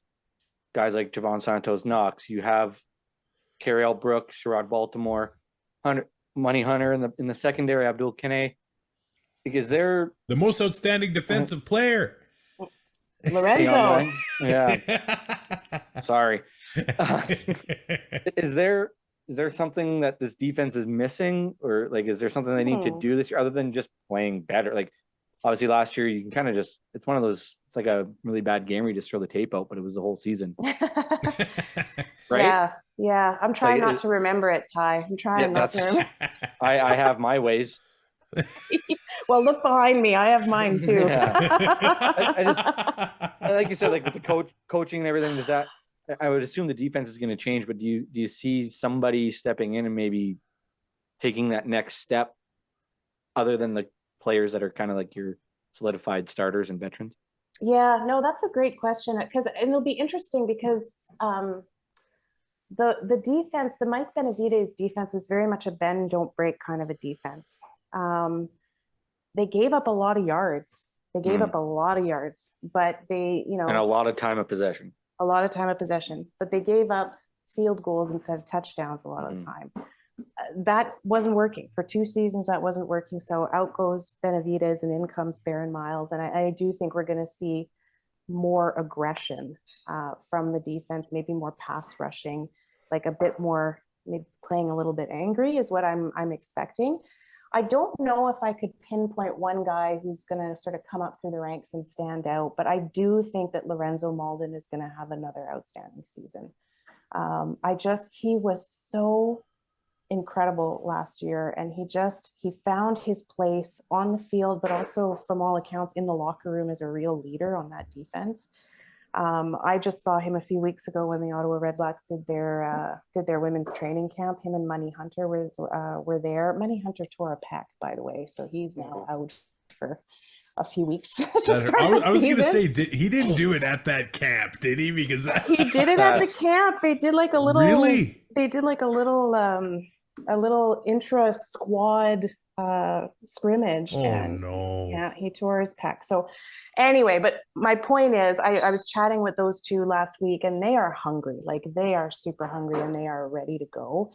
guys like Javon Santos Knox. You have Carriel Brooks, Sherrod Baltimore, Money Hunter in the secondary, Abdul Kane. Is there the most outstanding defensive player? Lorenzo. Yeah. Sorry. Is there something that this defense is missing, or like is there something they need to do this year other than just playing better? Like obviously last year you can kind of just, it's one of those, it's like a really bad game where you just throw the tape out, but it was the whole season. Right? Yeah. I'm trying not to remember it, Ty. I'm trying not to remember. I have my ways. Well, look behind me. I have mine too. Yeah. I like you said, like with the coaching and everything, I would assume the defense is going to change, but do you see somebody stepping in and maybe taking that next step other than the players that are kind of like your solidified starters and veterans? Yeah, no, that's a great question, because it'll be interesting because the defense, the Mike Benavides defense was very much a bend, don't break kind of a defense. They gave up a lot of yards. But they, and a lot of time of possession. But they gave up field goals instead of touchdowns a lot of the time. That wasn't working for 2 seasons. That wasn't working. So out goes Benavides and in comes Baron Miles. And I do think we're going to see more aggression from the defense, maybe more pass rushing, like a bit more, maybe playing a little bit angry is what I'm expecting. I don't know if I could pinpoint one guy who's going to sort of come up through the ranks and stand out, but I do think that Lorenzo Malden is going to have another outstanding season. He was so incredible last year, and he found his place on the field, but also from all accounts in the locker room as a real leader on that defense. I just saw him a few weeks ago when the Ottawa REDBLACKS did their women's training camp. Him and Money Hunter were there. Money Hunter tore a pec, by the way, so he's now out for a few weeks. I was going to say, he didn't do it at that camp, did he? Because he did it at the camp. They did like a little. Really? They did like a little intra squad scrimmage. Oh no! Yeah, he tore his pec. So anyway, but my point is, I was chatting with those two last week, and they are hungry. Like they are super hungry, and they are ready to go.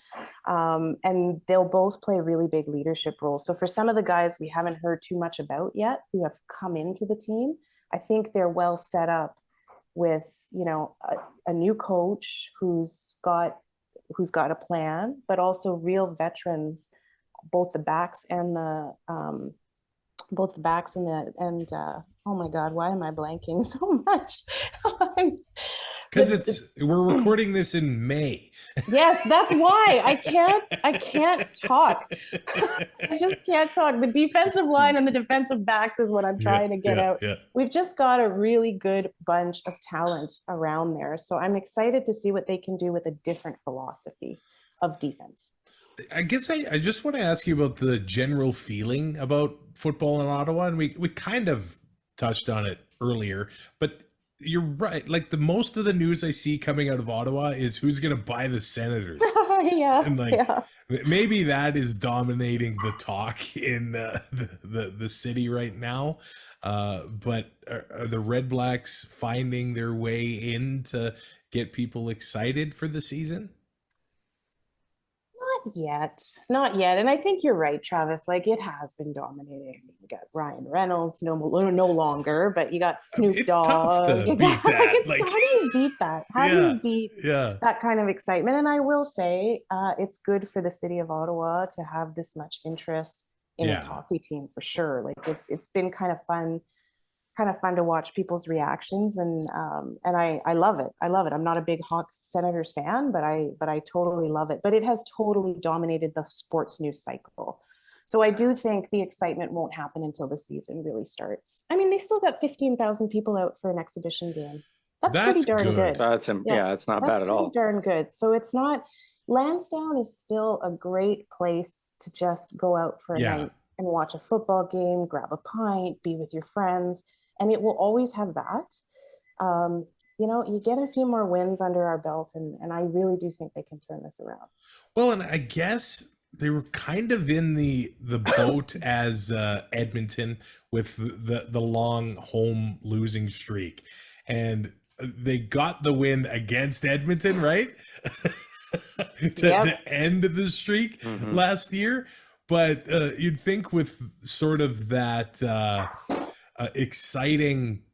And they'll both play really big leadership roles. So for some of the guys we haven't heard too much about yet, who have come into the team, I think they're well set up with a new coach who's got a plan, but also real veterans, both the backs and oh my God, why am I blanking so much? Because we're recording this in May. Yes, that's why I can't talk. I just can't talk. The defensive line and the defensive backs is what I'm trying to get out. Yeah. We've just got a really good bunch of talent around there. So I'm excited to see what they can do with a different philosophy of defense. I guess I just want to ask you about the general feeling about football in Ottawa. And we kind of touched on it earlier, but you're right. Like the most of the news I see coming out of Ottawa is who's going to buy the Senators. Yeah. And maybe that is dominating the talk in the city right now. But are the REDBLACKS finding their way in to get people excited for the season? Not yet. And I think you're right, Travis. Like it has been dominating. You got Ryan Reynolds, no longer, but you got Snoop Dogg. It's tough to beat that. How do you beat that? How do you beat that kind of excitement? And I will say, it's good for the city of Ottawa to have this much interest in its hockey team for sure. Like it's been kind of fun to watch people's reactions, and I love it. I'm not a big Hawks Senators fan, but I totally love it. But it has totally dominated the sports news cycle. So I do think the excitement won't happen until the season really starts. I mean, they still got 15,000 people out for an exhibition game. That's pretty darn good. It's not bad at all. That's pretty darn good. So it's not, Lansdowne is still a great place to just go out for a night and watch a football game, grab a pint, be with your friends, and it will always have that. You know, you get a few more wins under our belt, and I really do think they can turn this around. Well, and I guess they were kind of in the boat as Edmonton with the long home losing streak, and they got the win against Edmonton, right? to end the streak last year. But you'd think with sort of that exciting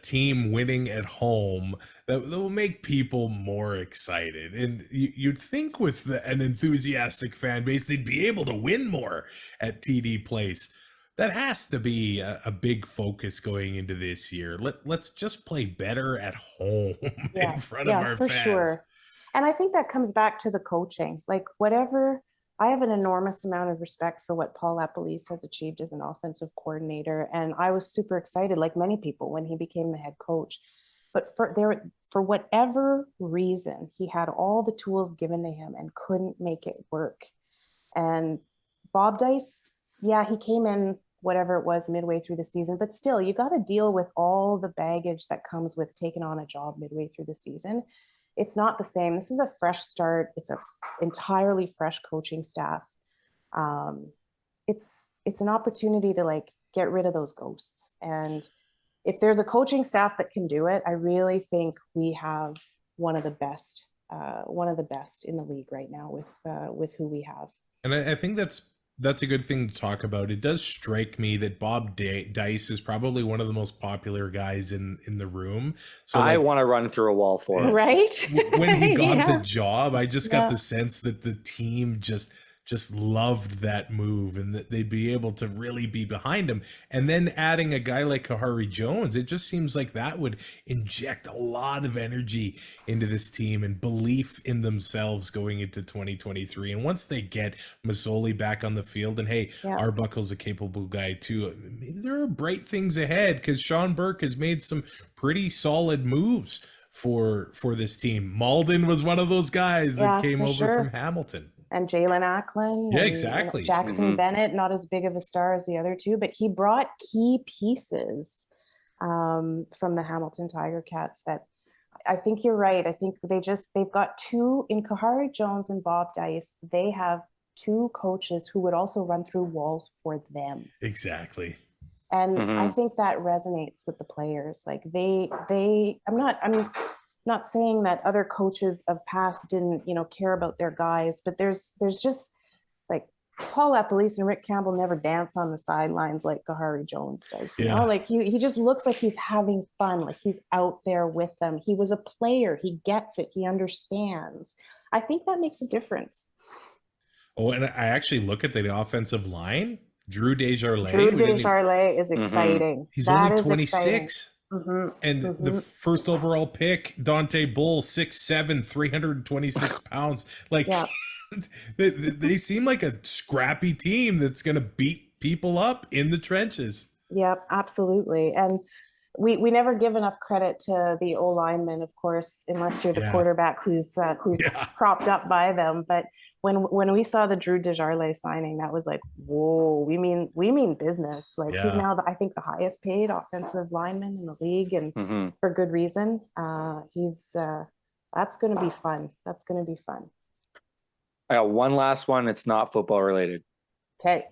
team winning at home, that will make people more excited. And you'd think with an enthusiastic fan base, they'd be able to win more at TD Place. That has to be a big focus going into this year. Let's just play better at home in front of our fans. Sure. And I think that comes back to the coaching. Like, whatever, I have an enormous amount of respect for what Paul LaPolice has achieved as an offensive coordinator. And I was super excited, like many people, when he became the head coach. But for whatever reason, he had all the tools given to him and couldn't make it work. And Bob Dice, he came in, whatever it was, midway through the season, but still, you got to deal with all the baggage that comes with taking on a job midway through the season. It's not the same. This is a fresh start. It's an entirely fresh coaching staff. It's an opportunity to like get rid of those ghosts. And if there's a coaching staff that can do it, I really think we have one of the best in the league right now with who we have. And I think that's a good thing to talk about. It does strike me that Bob Dice is probably one of the most popular guys in the room. So I want to run through a wall for him. Right? When he got the job, I just got the sense that the team just loved that move and that they'd be able to really be behind him. And then adding a guy like Kahari Jones, it just seems like that would inject a lot of energy into this team and belief in themselves going into 2023. And once they get Masoli back on the field, and Arbuckle's a capable guy too, there are bright things ahead because Sean Burke has made some pretty solid moves for this team. Malden was one of those guys that came over from Hamilton. And Jalen Acklin. Yeah, exactly. And Jackson Bennett, not as big of a star as the other two, but he brought key pieces from the Hamilton Tiger Cats that I think you're right. I think they've got two in Kahari Jones and Bob Dice. They have two coaches who would also run through walls for them. Exactly. And I think that resonates with the players. Like I'm not saying that other coaches of past didn't, care about their guys, but there's just like Paul LaPolice and Rick Campbell never dance on the sidelines like Kahari Jones does. You know, like he just looks like he's having fun, like he's out there with them. He was a player. He gets it. He understands. I think that makes a difference. Oh, and I actually look at the offensive line. Drew Desjardins. Is exciting. He's only 26. And the first overall pick, Dante Bull, 6'7", 326 pounds. Like they seem like a scrappy team that's going to beat people up in the trenches. Yep, absolutely. And we never give enough credit to the O-lineman, of course, unless you're the quarterback who's propped up by them. But when we saw the Drew Desjardins signing, that was like, whoa, we mean business. Like he's now I think the highest paid offensive lineman in the league, and for good reason. That's going to be fun. That's going to be fun. I got one last one. It's not football related. Okay.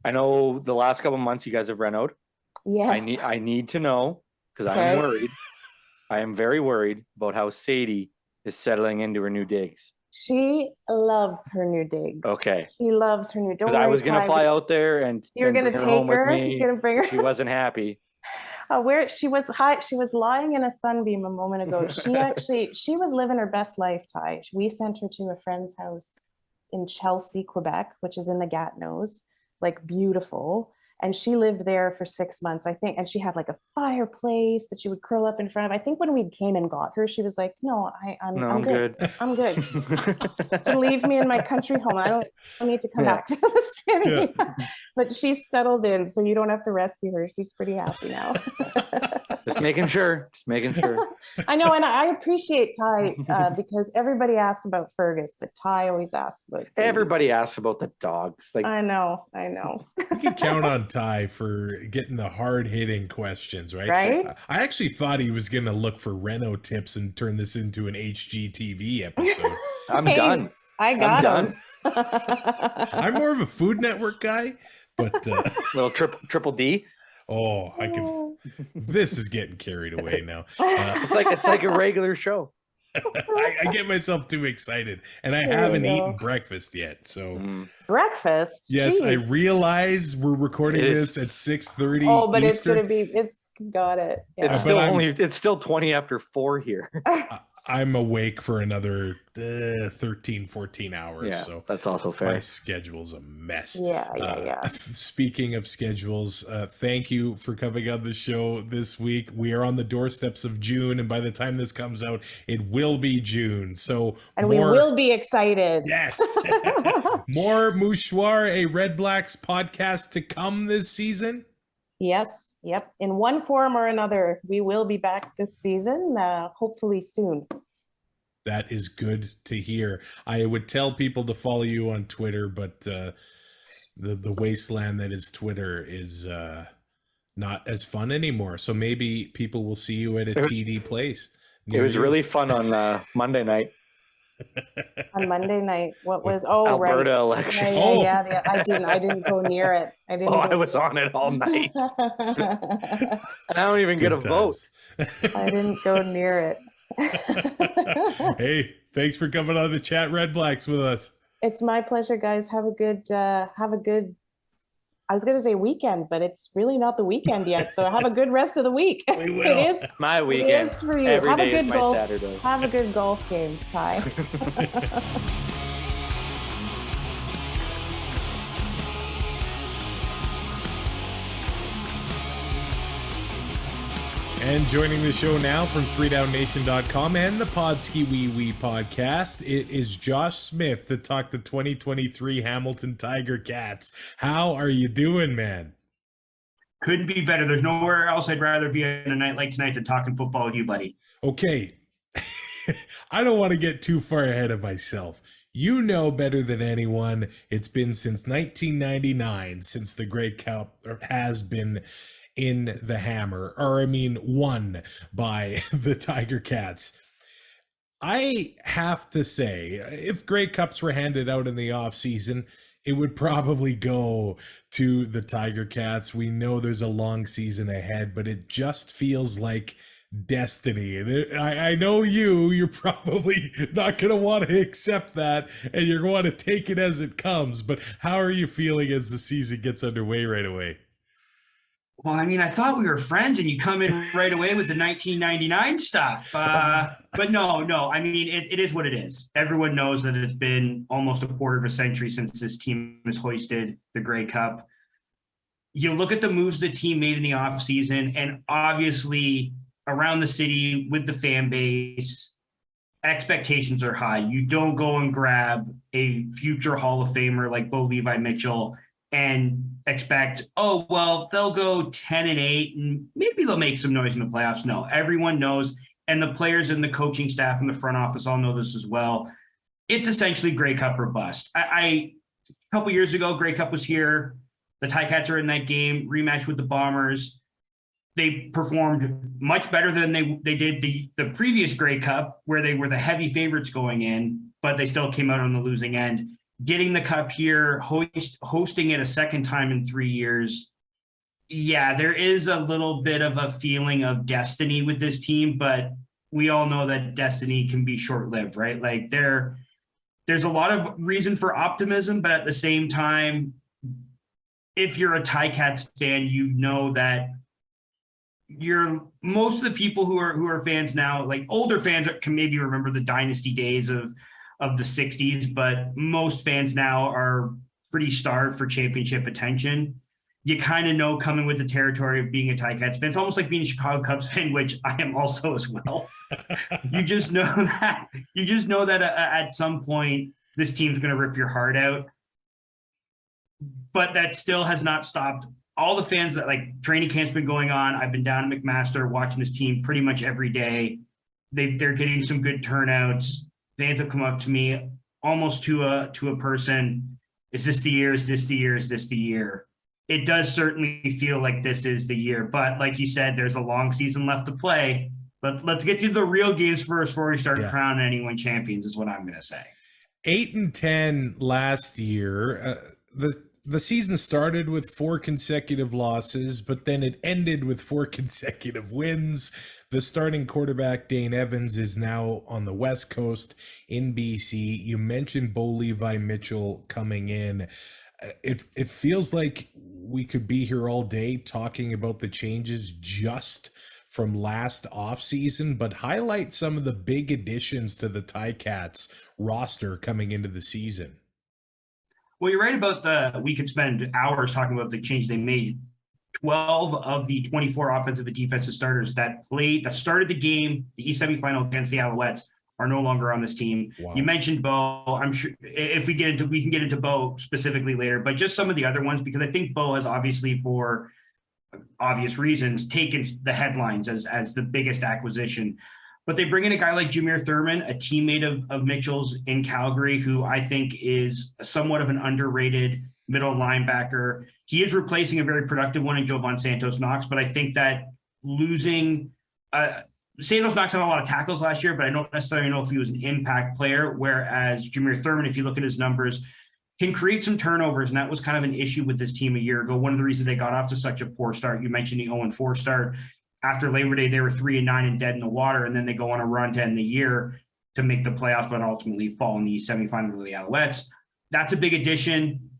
I know the last couple months you guys have renoed. Yes. I need to know because I'm worried. I am very worried about how Sadie is settling into her new digs. She loves her new digs. Okay. She loves her new. Don't worry, I was going to fly out there and you're going to take her. You're going to bring her. She wasn't happy. Where she was lying in a sunbeam a moment ago. She was living her best life, Ty. We sent her to a friend's house in Chelsea, Quebec, which is in the Gatineaus, like beautiful. And she lived there for 6 months, I think. And she had like a fireplace that she would curl up in front of. I think when we came and got her, she was like, no, I'm good. I'm good. You can leave me in my country home. I don't need to come back to the city. But she's settled in, so you don't have to rescue her. She's pretty happy now. Just making sure. I know, and I appreciate Ty because everybody asks about Fergus, but Ty always asks about Sadie. Everybody asks about the dogs. Like, I know. We can count on Ty for getting the hard-hitting questions, right? Right? I actually thought he was going to look for Renault tips and turn this into an HGTV episode. I'm done. I got him. I'm more of a Food Network guy, but little triple D. Oh, I can. This is getting carried away now. It's like a regular show. I get myself too excited, and I haven't eaten breakfast yet. So breakfast. Yes, Jeez. I realize we're recording this at 6:30. Oh, but Eastern. it's got it. Yeah. It's still 20 after 4 here. I'm awake for another 13, 14 hours. Yeah, so that's also fair. My schedule's a mess. Yeah. Speaking of schedules, thank you for coming on the show this week. We are on the doorsteps of June, and by the time this comes out, it will be June. We will be excited. Yes. More Mouchoir, a Red Blacks podcast to come this season. Yes. Yep. In one form or another, we will be back this season, hopefully soon. That is good to hear. I would tell people to follow you on Twitter, but the wasteland that is Twitter is not as fun anymore. So maybe people will see you at a TD place. It was really fun on Monday night. On Monday night, what was Alberta right. election? Yeah. I didn't go near it. I was on it all night. And I don't even get a vote. I didn't go near it. Hey, thanks for coming on to chat Red Blacks with us. It's my pleasure, guys. Have a good I was going to say weekend, but it's really not the weekend yet. So have a good rest of the week. We will. It is my weekend. It is for you. Every have day a good is my golf. Saturday. Have a good golf game, Ty. And joining the show now from 3downnation.com and the Podskee Wee Wee podcast, it is Josh Smith to talk the 2023 Hamilton Tiger Cats. How are you doing, man? Couldn't be better. There's nowhere else I'd rather be on a night like tonight than talking football with you, buddy. Okay. I don't want to get too far ahead of myself. You know better than anyone, it's been since 1999 since the Grey Cup has been in the hammer, won by the Tiger Cats. I have to say, if Grey Cups were handed out in the off season, it would probably go to the Tiger Cats. We know there's a long season ahead, but it just feels like destiny. And I know you're probably not going to want to accept that, and you're going to take it as it comes. But how are you feeling as the season gets underway right away? Well, I mean, I thought we were friends and you come in right away with the 1999 stuff. But no. I mean, it is what it is. Everyone knows that it's been almost a quarter of a century since this team has hoisted the Grey Cup. You look at the moves the team made in the offseason, and obviously around the city with the fan base, expectations are high. You don't go and grab a future Hall of Famer like Bo Levi Mitchell and expect, they'll go 10-8 and maybe they'll make some noise in the playoffs. No, everyone knows, and the players and the coaching staff and the front office all know this as well. It's essentially Grey Cup or bust. A couple years ago, Grey Cup was here. The Ticats are in that game, rematch with the Bombers. They performed much better than they did the previous Grey Cup, where they were the heavy favorites going in, but they still came out on the losing end. Getting the cup here, hosting it a second time in 3 years. Yeah, there is a little bit of a feeling of destiny with this team, but we all know that destiny can be short-lived, right? Like there's a lot of reason for optimism, but at the same time, if you're a Ticats fan, you know that most of the people who are fans now, like older fans can maybe remember the dynasty days of the 60s, but most fans now are pretty starved for championship attention. you kind of know coming with the territory of being a Ticats fan. It's almost like being a Chicago Cubs fan, which I am also as well. You just know that at some point this team's going to rip your heart out. But that still has not stopped all the fans that, like, training camp's been going on. I've been down in McMaster watching this team pretty much every day. They're getting some good turnouts. Fans have come up to me almost to a person. Is this the year? Is this the year? Is this the year? It does certainly feel like this is the year. But like you said, there's a long season left to play. But let's get to the real games first before we start crowning anyone champions, is what I'm going to say. 8-10 last year. The season started with 4 consecutive losses, but then it ended with 4 consecutive wins. The starting quarterback, Dane Evans, is now on the West Coast in BC. You mentioned Bo Levi Mitchell coming in. It feels like we could be here all day talking about the changes just from last offseason, but highlight some of the big additions to the Ticats roster coming into the season. Well, you're right about we could spend hours talking about the change they made. 12 of the 24 offensive and defensive starters that started the game, the East semifinal against the Alouettes, are no longer on this team. Wow. You mentioned Bo. I'm sure if we can get into Bo specifically later, but just some of the other ones, because I think Bo has obviously, for obvious reasons, taken the headlines as the biggest acquisition. But they bring in a guy like Jameer Thurman, a teammate of Mitchell's in Calgary, who I think is somewhat of an underrated middle linebacker. He is replacing a very productive one in Jovan Santos Knox, but I think that losing Santos Knox had a lot of tackles last year, but I don't necessarily know if he was an impact player, whereas Jameer Thurman, if you look at his numbers, can create some turnovers, and that was kind of an issue with this team a year ago. One of the reasons they got off to such a poor start, you mentioned the 0-4 start. After Labor Day, they were 3-9 and dead in the water, and then they go on a run to end the year to make the playoffs, but ultimately fall in the semifinal of the Alouettes. That's a big addition.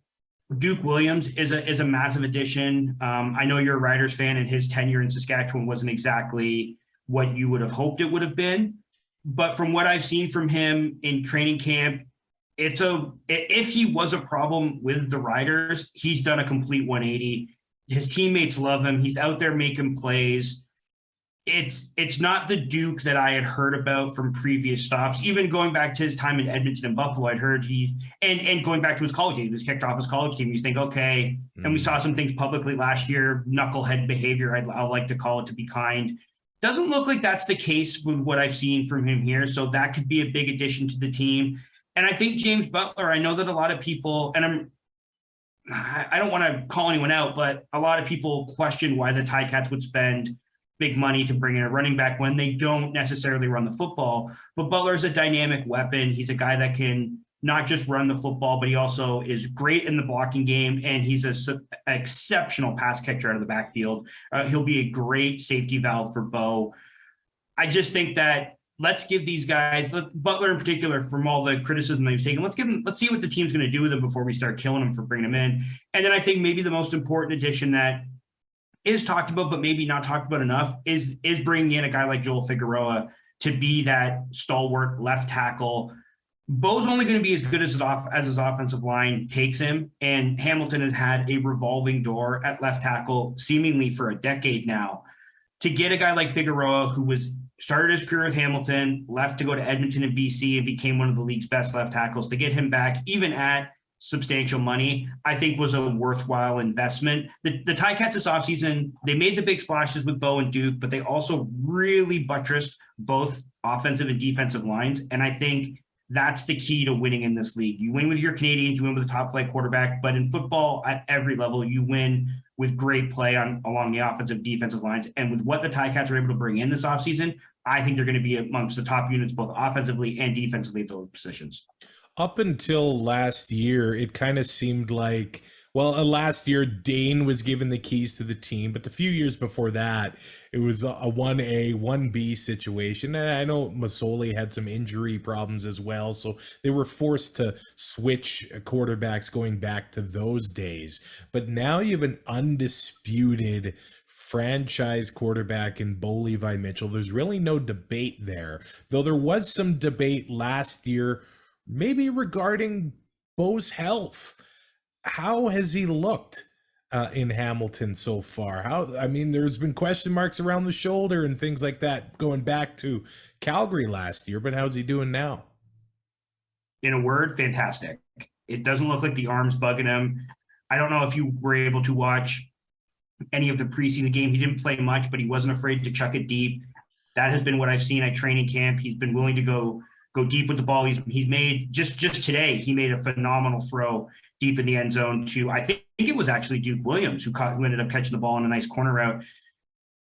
Duke Williams is a massive addition. I know you're a Riders fan, and his tenure in Saskatchewan wasn't exactly what you would have hoped it would have been. But from what I've seen from him in training camp, if he was a problem with the Riders, he's done a complete 180. His teammates love him. He's out there making plays. It's not the Duke that I had heard about from previous stops. Even going back to his time in Edmonton and Buffalo, I'd heard and going back to his college team, he was kicked off his college team. You think, okay, and we saw some things publicly last year, knucklehead behavior, I like to call it, to be kind. Doesn't look like that's the case with what I've seen from him here. So that could be a big addition to the team. And I think James Butler, I know that a lot of people, and I don't want to call anyone out, but a lot of people question why the Ticats would spend big money to bring in a running back when they don't necessarily run the football. But Butler's a dynamic weapon. He's a guy that can not just run the football, but he also is great in the blocking game, and he's an exceptional pass catcher out of the backfield. He'll be a great safety valve for Bo. I just think that let's give these guys, Butler in particular, from all the criticism that he's taken, let's see what the team's going to do with him before we start killing him for bringing him in. And then I think maybe the most important addition that is talked about, but maybe not talked about enough, is bringing in a guy like Joel Figueroa to be that stalwart left tackle. Bo's only going to be as good as his offensive line takes him, and Hamilton has had a revolving door at left tackle seemingly for a decade now. To get a guy like Figueroa, who started his career with Hamilton, left to go to Edmonton and BC, and became one of the league's best left tackles, to get him back, even at substantial money, I think was a worthwhile investment. The Ticats this offseason, they made the big splashes with Bo and Duke, but they also really buttressed both offensive and defensive lines. And I think that's the key to winning in this league. You win with your Canadians, you win with a top flight quarterback, but in football at every level, you win with great play along the offensive defensive lines. And with what the Ticats are able to bring in this offseason, I think they're going to be amongst the top units, both offensively and defensively at those positions. Up until last year, it kind of seemed like, last year Dane was given the keys to the team, but the few years before that, it was a 1A, 1B situation. And I know Masoli had some injury problems as well, so they were forced to switch quarterbacks going back to those days. But now you have an undisputed franchise quarterback in Bo Levi Mitchell. There's really no debate there, though there was some debate last year, maybe regarding Bo's health. How has he looked in Hamilton so far? There's been question marks around the shoulder and things like that going back to Calgary last year, but how's he doing now? In a word, fantastic. It doesn't look like the arm's bugging him. I don't know if you were able to watch any of the preseason game. He didn't play much, but he wasn't afraid to chuck it deep. That has been what I've seen at training camp. He's been willing to go deep with the ball. He's made just today, he made a phenomenal throw deep in the end zone to, I think it was actually Duke Williams who ended up catching the ball in a nice corner route.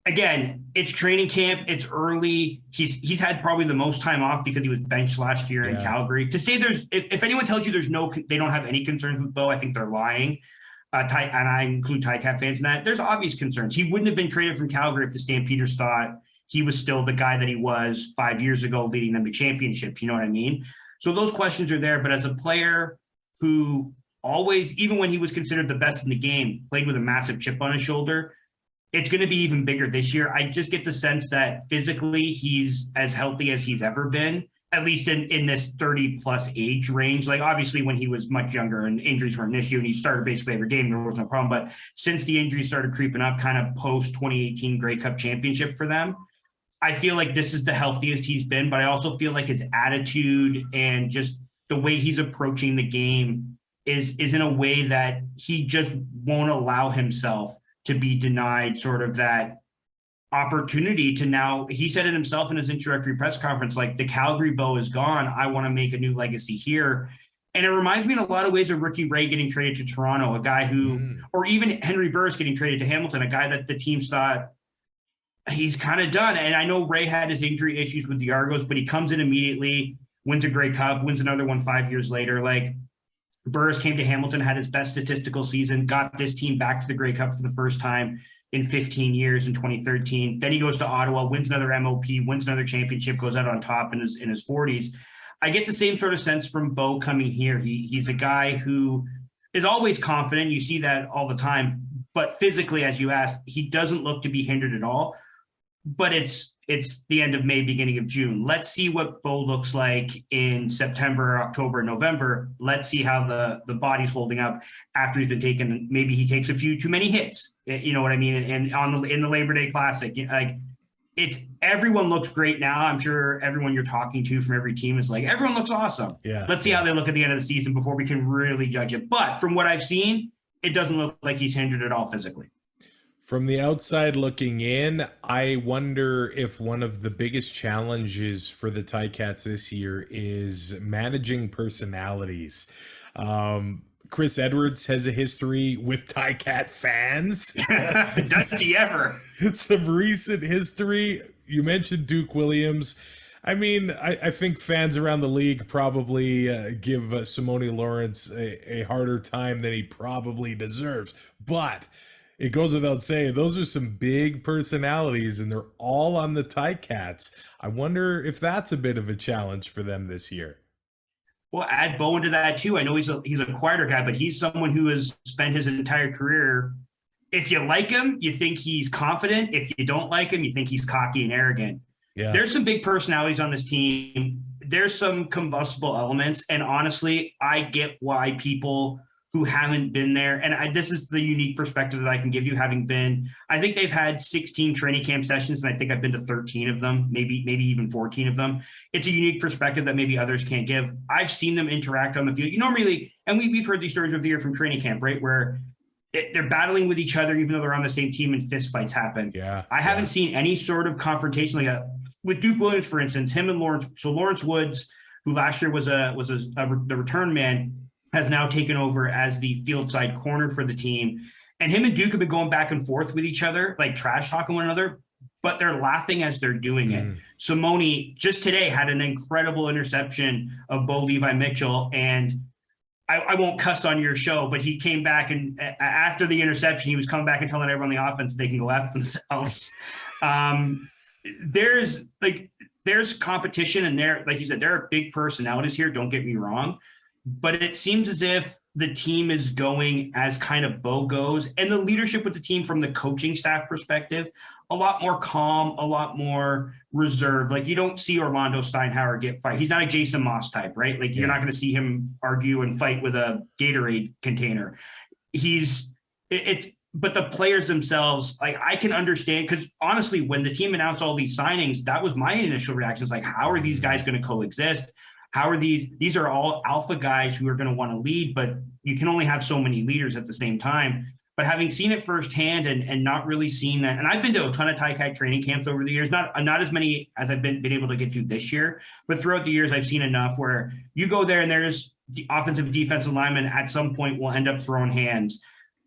Again, it's training camp. It's early. He's had probably the most time off because he was benched last year in Calgary. To say if anyone tells you they don't have any concerns with Bo, I think they're lying. And I include Ticat fans in that. There's obvious concerns. He wouldn't have been traded from Calgary if the Stampeders thought he was still the guy that he was 5 years ago, leading them to championships. You know what I mean? So those questions are there. But as a player who always, even when he was considered the best in the game, played with a massive chip on his shoulder, it's going to be even bigger this year. I just get the sense that physically he's as healthy as he's ever been, at least in this 30-plus age range. Like, obviously, when he was much younger and injuries were an issue and he started basically every game, there was no problem. But since the injuries started creeping up, kind of post-2018 Grey Cup championship for them, I feel like this is the healthiest he's been. But I also feel like his attitude and just the way he's approaching the game is in a way that he just won't allow himself to be denied sort of that opportunity to now. He said it himself in his introductory press conference, like, the Calgary Bo is gone. I want to make a new legacy here. And it reminds me in a lot of ways of Ricky Ray getting traded to Toronto, a guy who, or even Henry Burris getting traded to Hamilton, a guy that the teams thought he's kind of done. And I know Ray had his injury issues with the Argos, but he comes in immediately, wins a Grey Cup, wins another one 5 years later. Like, Burris came to Hamilton, had his best statistical season, got this team back to the Grey Cup for the first time in 15 years in 2013. Then he goes to Ottawa, wins another MOP, wins another championship, goes out on top in his 40s. I get the same sort of sense from Bo coming here. He's a guy who is always confident. You see that all the time. But physically, as you asked, he doesn't look to be hindered at all. But it's the end of May, beginning of June. Let's see what Bo looks like in September, October, November. Let's see how the body's holding up after he's been taken. Maybe he takes a few too many hits. You know what I mean? And in the Labor Day Classic, like, everyone looks great now. I'm sure everyone you're talking to from every team is like, everyone looks awesome. Yeah. Let's see how they look at the end of the season before we can really judge it. But from what I've seen, it doesn't look like he's hindered at all physically. From the outside looking in, I wonder if one of the biggest challenges for the Ticats this year is managing personalities. Chris Edwards has a history with Ticat fans. Does he ever? Some recent history. You mentioned Duke Williams. I mean, I think fans around the league probably give Simone Lawrence a harder time than he probably deserves. But it goes without saying, those are some big personalities, and they're all on the Ticats. I wonder if that's a bit of a challenge for them this year. Well, add Bo into that too. I know he's a quieter guy, but he's someone who has spent his entire career. If you like him, you think he's confident. If you don't like him, you think he's cocky and arrogant. Yeah. There's some big personalities on this team. There's some combustible elements. And honestly, I get why people who haven't been there, and this is the unique perspective that I can give you, having been, I think they've had 16 training camp sessions, and I think I've been to 13 of them, maybe even 14 of them. It's a unique perspective that maybe others can't give. I've seen them interact on the field. You know, really, and we've heard these stories of the year from training camp, right, where they're battling with each other, even though they're on the same team, and fist fights happen. Yeah, I haven't seen any sort of confrontation like that with Duke Williams, for instance. Him and Lawrence. So Lawrence Woods, who last year was the return man, has now taken over as the field side corner for the team. And him and Duke have been going back and forth with each other, like trash talking one another, but they're laughing as they're doing it. Simone just today had an incredible interception of Bo Levi Mitchell. And I won't cuss on your show, but he came back, and after the interception, he was coming back and telling everyone on the offense they can go F themselves. There's competition, and like you said, there are big personalities here. Don't get me wrong. But it seems as if the team is going as kind of Bo goes, and the leadership with the team from the coaching staff perspective, a lot more calm, a lot more reserved. Like, you don't see Orlando Steinhauer get fight. He's not a Jason Moss type, right? Like, you're not going to see him argue and fight with a Gatorade container. It's but the players themselves, like I can understand, because honestly, when the team announced all these signings, that was my initial reaction. Like, how are these guys going to coexist? How are these are all alpha guys who are going to want to lead, but you can only have so many leaders at the same time. But having seen it firsthand and not really seen that, and I've been to a ton of Ticat training camps over the years, not as many as I've been able to get to this year, but throughout the years, I've seen enough where you go there and there's the offensive defensive linemen at some point will end up throwing hands.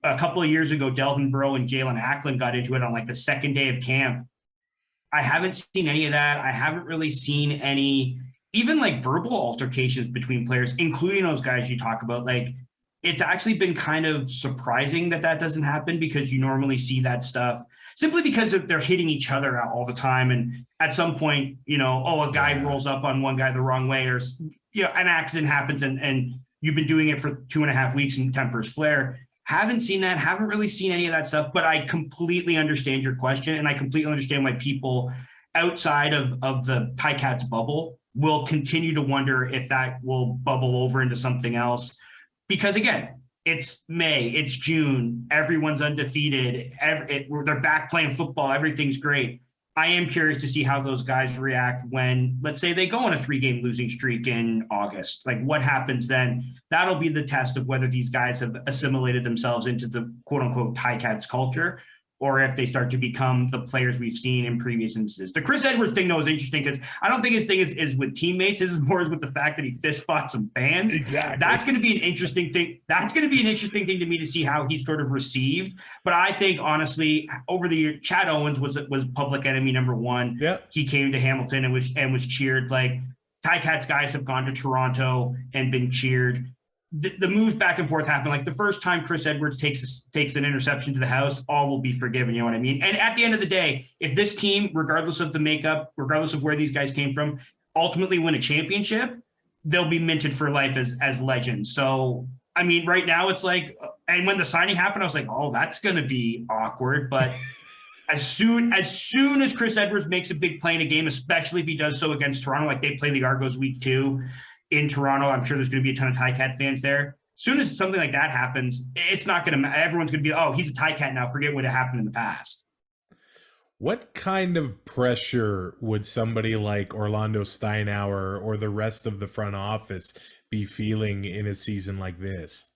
A couple of years ago, Delvin Breaux and Jalen Acklin got into it on like the second day of camp. I haven't seen any of that. I haven't really seen any, even like verbal altercations between players, including those guys you talk about. Like, it's actually been kind of surprising that doesn't happen, because you normally see that stuff simply because they're hitting each other all the time. And at some point, a guy rolls up on one guy the wrong way, or, an accident happens and you've been doing it for 2.5 weeks and tempers flare. Haven't seen that, haven't really seen any of that stuff, but I completely understand your question. And I completely understand why people outside of the Ticats bubble will continue to wonder if that will bubble over into something else. Because again, it's May, it's June, everyone's undefeated, they're back playing football, everything's great. I am curious to see how those guys react when, let's say, they go on a 3-game losing streak in August. Like, what happens then? That'll be the test of whether these guys have assimilated themselves into the quote-unquote Ticats culture, or if they start to become the players we've seen in previous instances. The Chris Edwards thing, though, is interesting because I don't think his thing is with teammates. His is more with the fact that he fist fought some fans. Exactly. That's going to be an interesting thing. That's going to be an interesting thing to me to see how he's sort of received. But I think, honestly, over the year, Chad Owens was public enemy number one. Yeah. He came to Hamilton and was cheered. Like, Ticats guys have gone to Toronto and been cheered. The moves back and forth happen. Like, the first time Chris Edwards takes an interception to the house, all will be forgiven. You know what I mean? And at the end of the day, if this team, regardless of the makeup, regardless of where these guys came from, ultimately win a championship, they'll be minted for life as legends. So, I mean, right now it's like, and when the signing happened, I was like, oh, that's going to be awkward. But as soon as Chris Edwards makes a big play in a game, especially if he does so against Toronto, like they play the Argos week 2 in Toronto, I'm sure there's going to be a ton of Ticat fans there. As soon as something like that happens, it's not going to matter. Everyone's going to be, oh, he's a Ticat now. Forget what happened in the past. What kind of pressure would somebody like Orlando Steinauer or the rest of the front office be feeling in a season like this?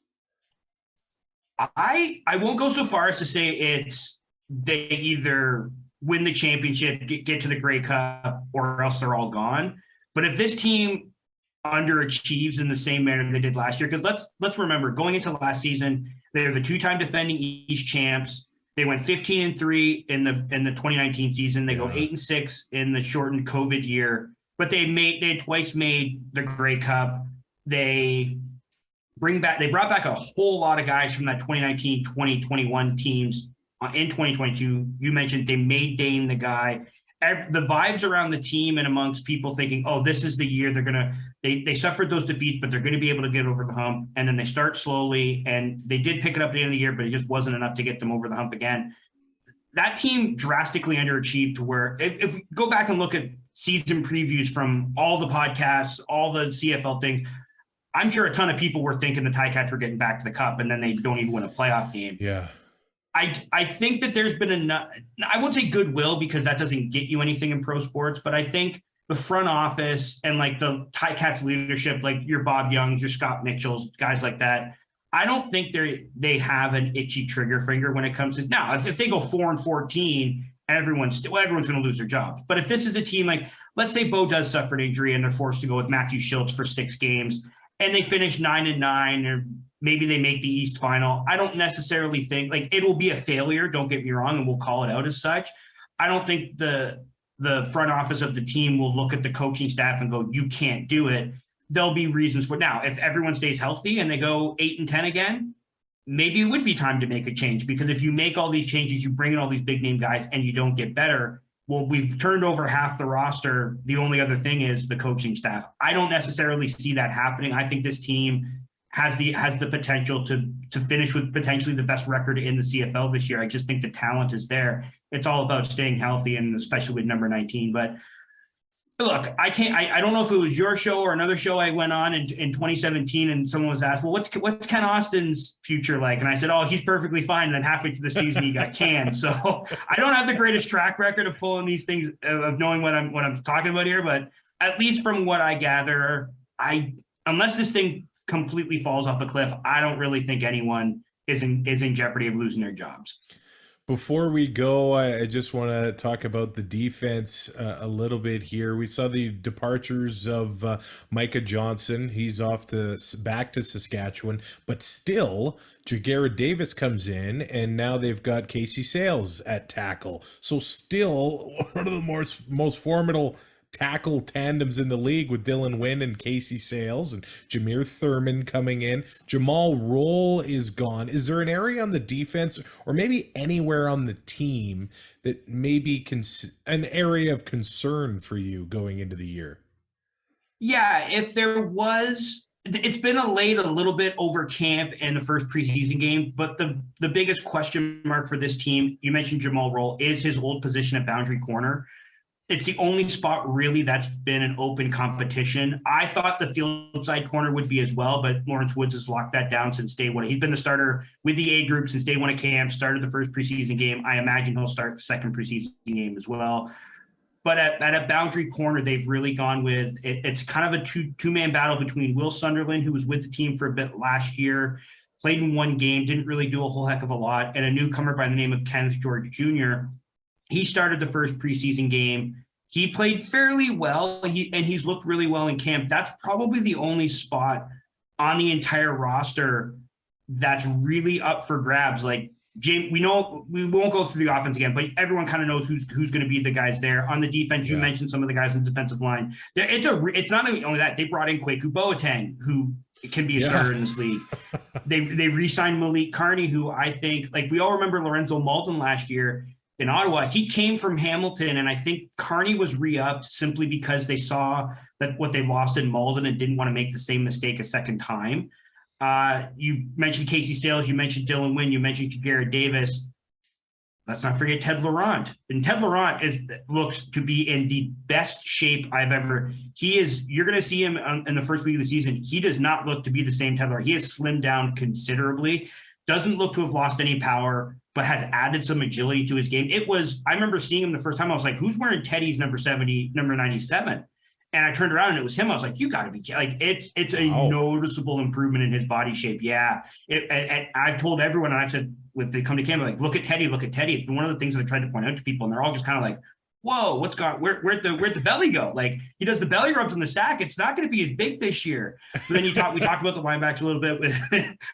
I won't go so far as to say it's they either win the championship, get to the Grey Cup, or else they're all gone. But if this team underachieves in the same manner they did last year, because let's remember, going into last season, they're the 2-time defending East champs. They went 15-3 in the 2019 season. They go 8-6 in the shortened COVID year, but they had twice made the Grey Cup. They brought back a whole lot of guys from that 2019, 2021 teams in 2022. You mentioned they made Dane the guy. The vibes around the team and amongst people thinking, oh, this is the year they suffered those defeats, but they're going to be able to get over the hump. And then they start slowly, and they did pick it up at the end of the year, but it just wasn't enough to get them over the hump again. That team drastically underachieved to where if we go back and look at season previews from all the podcasts, all the CFL things, I'm sure a ton of people were thinking the Ticats were getting back to the cup, and then they don't even win a playoff game. Yeah. I think that there's been enough, I won't say goodwill because that doesn't get you anything in pro sports, but I think the front office and like the Ticats leadership, like your Bob Youngs, your Scott Mitchells, guys like that, I don't think they have an itchy trigger finger when it comes to now. If they go 4-14 and everyone's going to lose their jobs. But if this is a team like, let's say Bo does suffer an injury and they're forced to go with Matthew Schultz for 6 games and they finish 9-9 or maybe they make the East final. I don't necessarily think like it will be a failure. Don't get me wrong. And we'll call it out as such. I don't think the front office of the team will look at the coaching staff and go, you can't do it. There'll be reasons for it. Now, if everyone stays healthy and they go 8-10 again, maybe it would be time to make a change, because if you make all these changes, you bring in all these big name guys and you don't get better. Well, we've turned over half the roster. The only other thing is the coaching staff. I don't necessarily see that happening. I think this team has the potential to finish with potentially the best record in the CFL this year. I just think the talent is there. It's all about staying healthy, and especially with number 19. But Look, I don't know if it was your show or another show I went on in 2017, and someone was asked, well, what's Ken Austin's future like? And I said, oh, he's perfectly fine. And then halfway through the season, he got canned. So I don't have the greatest track record of pulling these things, of knowing what I'm talking about here. But at least from what I gather, unless this thing completely falls off a cliff, I don't really think anyone is in jeopardy of losing their jobs. Before we go, I just want to talk about the defense a little bit here. We saw the departures of Micah Johnson. He's back to Saskatchewan, but still, Jagara Davis comes in, and now they've got Casey Sales at tackle. So still one of the most formidable tackle tandems in the league, with Dylan Wynn and Casey Sales and Jameer Thurman coming in. Jamal Roll is gone. Is there an area on the defense, or maybe anywhere on the team, that may be an area of concern for you going into the year? Yeah, if there was, it's been allayed a little bit over camp and the first preseason game, but the biggest question mark for this team, you mentioned Jamal Roll, is his old position at boundary corner. It's the only spot really that's been an open competition. I thought the field side corner would be as well, but Lawrence Woods has locked that down since day one. He's been the starter with the A group since day one of camp, started the first preseason game. I imagine he'll start the second preseason game as well. But at a boundary corner, they've really gone with it's kind of a two-man battle between Will Sunderland, who was with the team for a bit last year, played in one game, didn't really do a whole heck of a lot, and a newcomer by the name of Kenneth George Jr. He started the first preseason game. He played fairly well, and he's looked really well in camp. That's probably the only spot on the entire roster that's really up for grabs. Like, James, we know we won't go through the offense again, but everyone kind of knows who's going to be the guys there. On the defense, you mentioned some of the guys in the defensive line. It's not only that. They brought in Kwaku Boateng, who can be a starter in this league. They re-signed Malik Carney, who I think, like, we all remember Lorenzo Malden last year in Ottawa. He came from Hamilton, and I think Carney was re-upped simply because they saw that what they lost in Malden and didn't want to make the same mistake a second time. You mentioned Casey Sales, you mentioned Dylan Wynn, you mentioned Jagara Davis. Let's not forget Ted Laurent. And Ted Laurent looks to be in the best shape I've ever. You're going to see him in the first week of the season. He does not look to be the same Ted Laurent. He has slimmed down considerably. Doesn't look to have lost any power, but has added some agility to his game. I remember seeing him the first time. I was like, who's wearing Teddy's number 97? And I turned around and it was him. I was like, you got to be like, it's a noticeable improvement in his body shape. Yeah. And I've told everyone, and I've said, when they come to camp, like, look at Teddy. It's been one of the things that I tried to point out to people, and they're all just kind of like, whoa, where'd the belly go? Like, he does the belly rubs in the sack. It's not going to be as big this year. But then we talked about the linebacks a little bit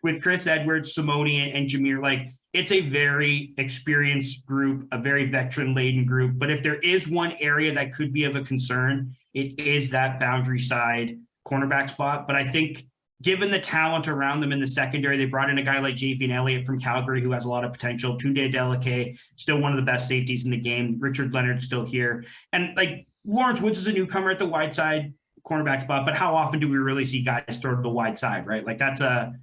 with Chris Edwards, Simone, and Jameer. Like, it's a very experienced group, a very veteran-laden group. But if there is one area that could be of a concern, it is that boundary side cornerback spot. But I think given the talent around them in the secondary, they brought in a guy like Javian Elliott from Calgary, who has a lot of potential. Tunde Adeleke, still one of the best safeties in the game. Richard Leonard still here. And like Lawrence Woods is a newcomer at the wide side cornerback spot, but how often do we really see guys throw to the wide side, right? Like that's a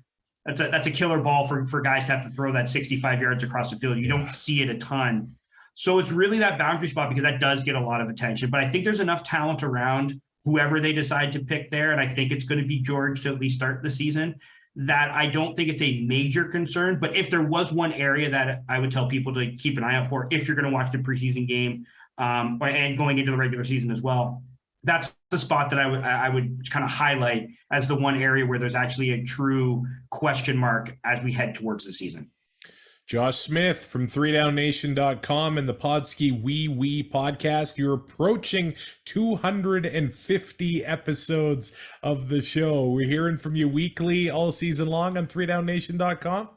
killer ball for guys to have to throw that 65 yards across the field. You don't see it a ton. So it's really that boundary spot, because that does get a lot of attention. But I think there's enough talent around whoever they decide to pick there, and I think it's going to be George to at least start the season, that I don't think it's a major concern. But if there was one area that I would tell people to keep an eye out for, if you're going to watch the preseason game and going into the regular season as well, that's the spot that I would kind of highlight as the one area where there's actually a true question mark as we head towards the season. Josh Smith from 3downnation.com and the Podskee Wee podcast. You're approaching 250 episodes of the show. We're hearing from you weekly all season long on 3downnation.com.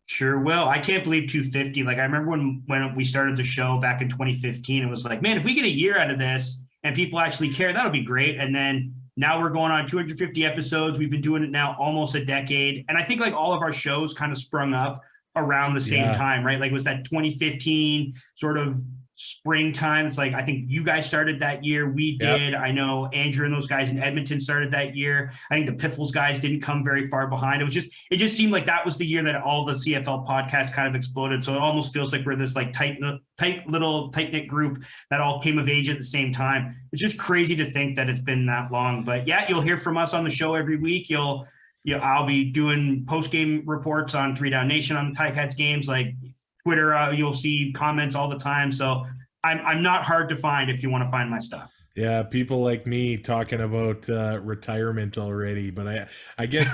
Sure will. I can't believe 250. Like, I remember when we started the show back in 2015, it was like, man, if we get a year out of this and people actually care, that'll be great. And then now we're going on 250 episodes. We've been doing it now almost a decade. And I think like all of our shows kind of sprung up around the same time, right? Like, it was that 2015 sort of springtime. It's like, I think you guys started that year. We did. I know Andrew and those guys in Edmonton started that year. I think the Piffles guys didn't come very far behind. It just seemed like that was the year that all the CFL podcasts kind of exploded. So it almost feels like we're this like tight knit group that all came of age at the same time. It's just crazy to think that it's been that long. But yeah, you'll hear from us on the show every week. I'll be doing post-game reports on 3 Down Nation on the Ticats games, like Twitter. You'll see comments all the time. So I'm not hard to find if you want to find my stuff. Yeah, people like me talking about retirement already, but I guess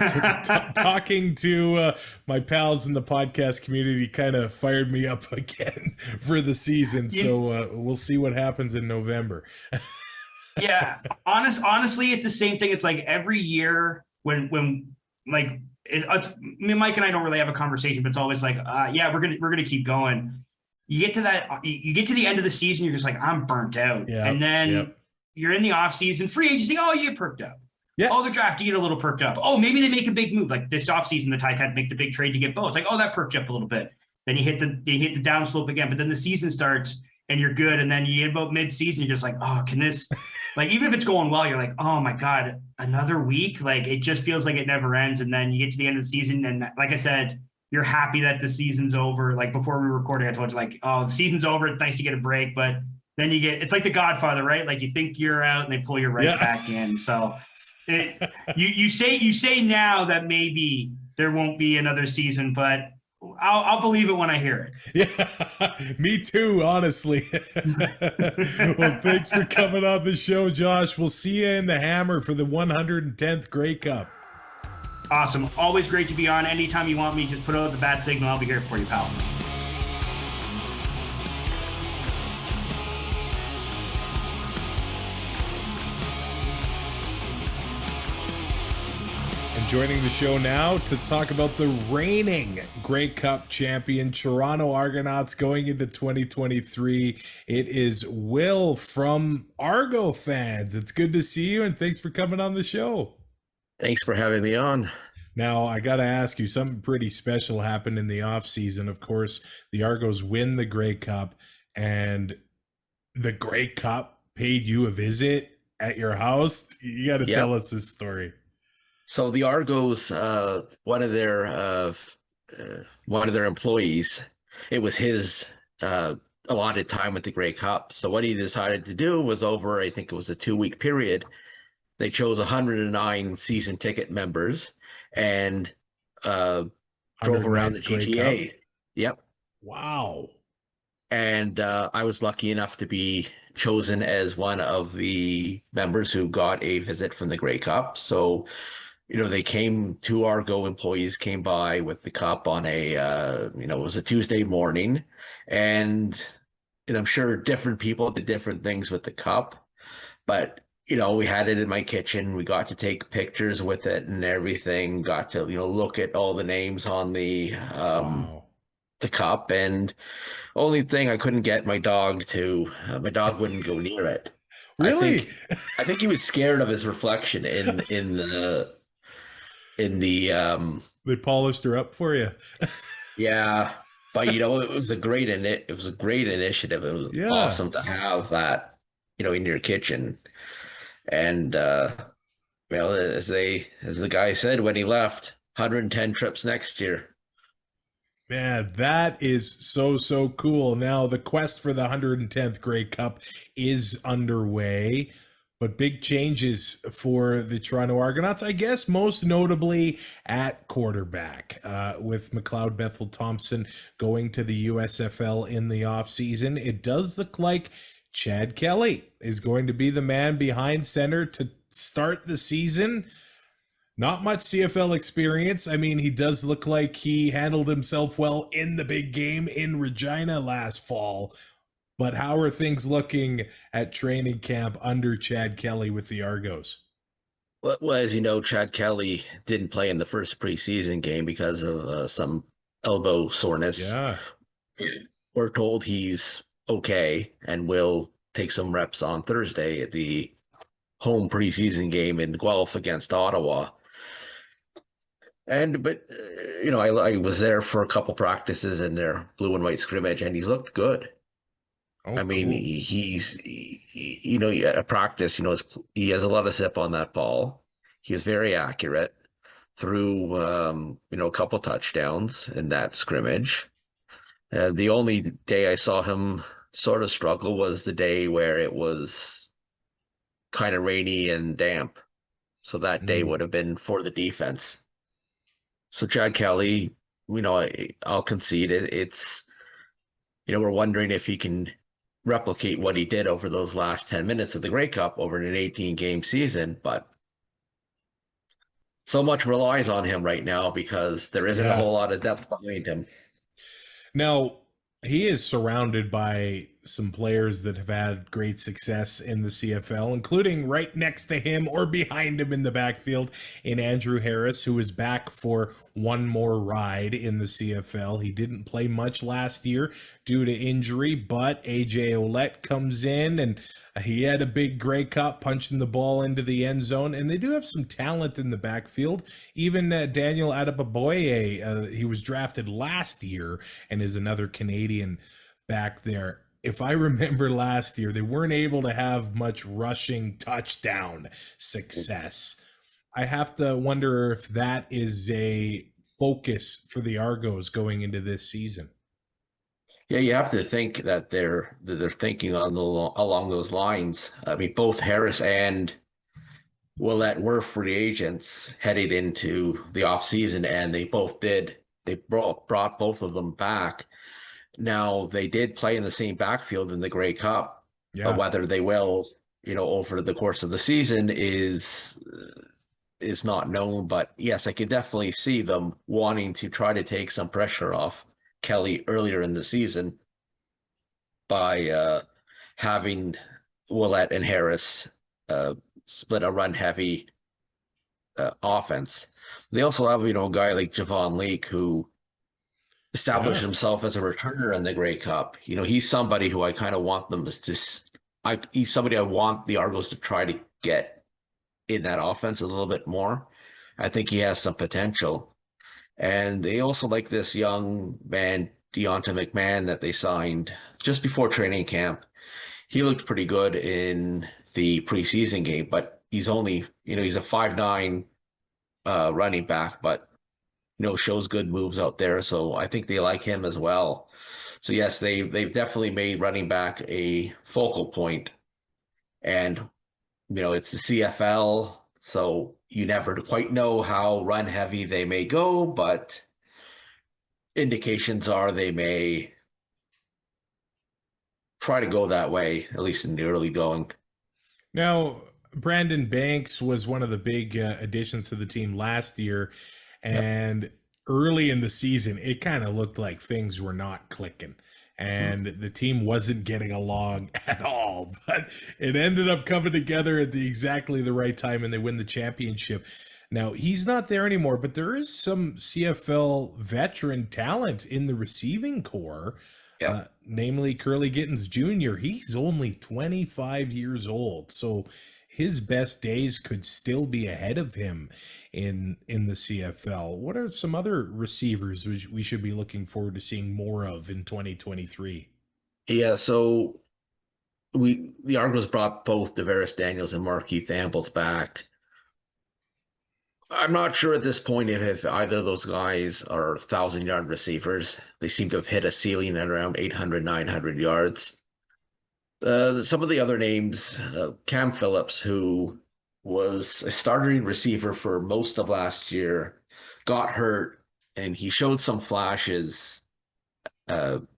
talking to my pals in the podcast community kind of fired me up again for the season. So we'll see what happens in November. Yeah, honestly, it's the same thing. It's like every year when like Mike and I don't really have a conversation, but it's always like, we're gonna keep going. You get to the end of the season, you're just like, I'm burnt out. And then you're in the off season, free agency. Oh, you get perked up. Oh, the draft, you get a little perked up. Oh, maybe they make a big move. Like this off season, the Ticats make the big trade to get Bo. It's like, oh, that perked you up a little bit. Then you hit the downslope again, but then the season starts and you're good. And then you get about mid-season, you're just like, oh, can this, like, even if it's going well, you're like, oh my God, another week. Like, it just feels like it never ends. And then you get to the end of the season. And like I said, you're happy that the season's over. Like before we recorded, I told you like, oh, the season's over. It's nice to get a break, but then it's like The Godfather, right? Like you think you're out and they pull you right back in. So you say now that maybe there won't be another season, but I'll believe it when I hear it. Yeah, me too, honestly. Well, thanks for coming on the show, Josh. We'll see you in the Hammer for the 110th Grey Cup. Awesome. Always great to be on. Anytime you want me, just put out the bat signal. I'll be here for you, pal. Joining the show now to talk about the reigning Grey Cup champion Toronto Argonauts going into 2023. It is Will from Argos Fans. It's good to see you, and thanks for coming on the show. Thanks for having me on. Now, I got to ask you, something pretty special happened in the offseason. Of course, the Argos win the Grey Cup, and the Grey Cup paid you a visit at your house. You got to tell us this story. So the Argos, one of their employees, it was his allotted time with the Grey Cup. So what he decided to do was, over, I think it was a 2-week period, they chose 109 season ticket members and drove around the GTA. Yep. Wow. And I was lucky enough to be chosen as one of the members who got a visit from the Grey Cup. So, they came, 2 Argo employees came by with the cup on it was a Tuesday morning, and I'm sure different people did different things with the cup, but we had it in my kitchen. We got to take pictures with it and everything, got to look at all the names on the cup, and only thing I couldn't get my dog wouldn't go near it. Really? I think he was scared of his reflection in the they polished her up for you. Yeah, but it was a great initiative. It was awesome to have that in your kitchen. And as the guy said when he left, 110 trips next year. Man, that is so cool. Now the quest for the 110th Grey Cup is underway. But big changes for the Toronto Argonauts, I guess most notably at quarterback, with McLeod Bethel Thompson going to the USFL in the offseason. It does look like Chad Kelly is going to be the man behind center to start the season. Not much CFL experience. I mean, he does look like he handled himself well in the big game in Regina last fall. But how are things looking at training camp under Chad Kelly with the Argos? Well, as you know, Chad Kelly didn't play in the first preseason game because of some elbow soreness. Yeah. We're told he's okay and will take some reps on Thursday at the home preseason game in Guelph against Ottawa. But I was there for a couple practices in their blue and white scrimmage, and he's looked good. Oh, I mean, cool. at practice, he has a lot of zip on that ball. He is very accurate, threw, a couple touchdowns in that scrimmage. The only day I saw him sort of struggle was the day where it was kind of rainy and damp. So that day would have been for the defense. So Chad Kelly, I'll concede it. It's, we're wondering if he can replicate what he did over those last 10 minutes of the Grey Cup over an 18-game season, but so much relies on him right now because there isn't a whole lot of depth behind him. Now, he is surrounded by some players that have had great success in the CFL, including right next to him or behind him in the backfield in Andrew Harris, who is back for one more ride in the CFL. He didn't play much last year due to injury, but AJ Ouellette comes in and he had a big Grey Cup punching the ball into the end zone, and they do have some talent in the backfield. Even Daniel Adebaboye, he was drafted last year and is another Canadian back there. If I remember last year, they weren't able to have much rushing touchdown success. I have to wonder if that is a focus for the Argos going into this season. Yeah, you have to think that they're thinking along those lines. I mean, both Harris and Ouellette were free agents headed into the offseason, and they both did. They brought both of them back. Now, they did play in the same backfield in the Grey Cup, but whether they will, over the course of the season is not known. But yes, I can definitely see them wanting to try to take some pressure off Kelly earlier in the season by having Ouellette and Harris split a run-heavy offense. They also have, a guy like Javon Leake who established himself as a returner in the Grey Cup. He's somebody who I kind of want them he's somebody I want the Argos to try to get in that offense a little bit more. I think he has some potential. And they also like this young man, Deonta McMahon, that they signed just before training camp. He looked pretty good in the preseason game, but he's only, he's a 5'9" running back, but shows good moves out there. So I think they like him as well. So yes, they've definitely made running back a focal point. And, it's the CFL, so you never quite know how run heavy they may go, but indications are they may try to go that way, at least in the early going. Now, Brandon Banks was one of the big additions to the team last year. And early in the season, it kind of looked like things were not clicking and the team wasn't getting along at all. But it ended up coming together at exactly the right time and they win the championship. Now, he's not there anymore, but there is some CFL veteran talent in the receiving corps, namely Curly Gittens Jr. He's only 25 years old, so his best days could still be ahead of him in the CFL. What are some other receivers we should be looking forward to seeing more of in 2023? Yeah, so the Argos brought both Deveris Daniels and Markeith Ambles back. I'm not sure at this point if either of those guys are 1,000-yard receivers. They seem to have hit a ceiling at around 800, 900 yards. Some of the other names, Cam Phillips, who was a starting receiver for most of last year, got hurt, and he showed some flashes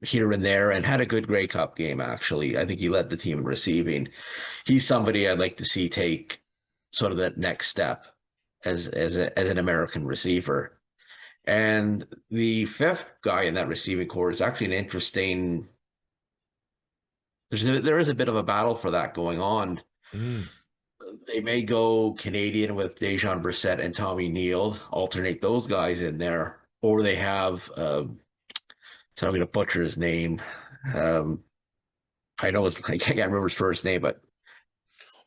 here and there and had a good Grey Cup game, actually. I think he led the team in receiving. He's somebody I'd like to see take sort of that next step as an American receiver. And the fifth guy in that receiving corps is actually an interesting... There is a bit of a battle for that going on. They may go Canadian with Dejan Brissett and Tommy Neal, alternate those guys in there, or they have, so I'm going to butcher his name. I know I can't remember his first name, but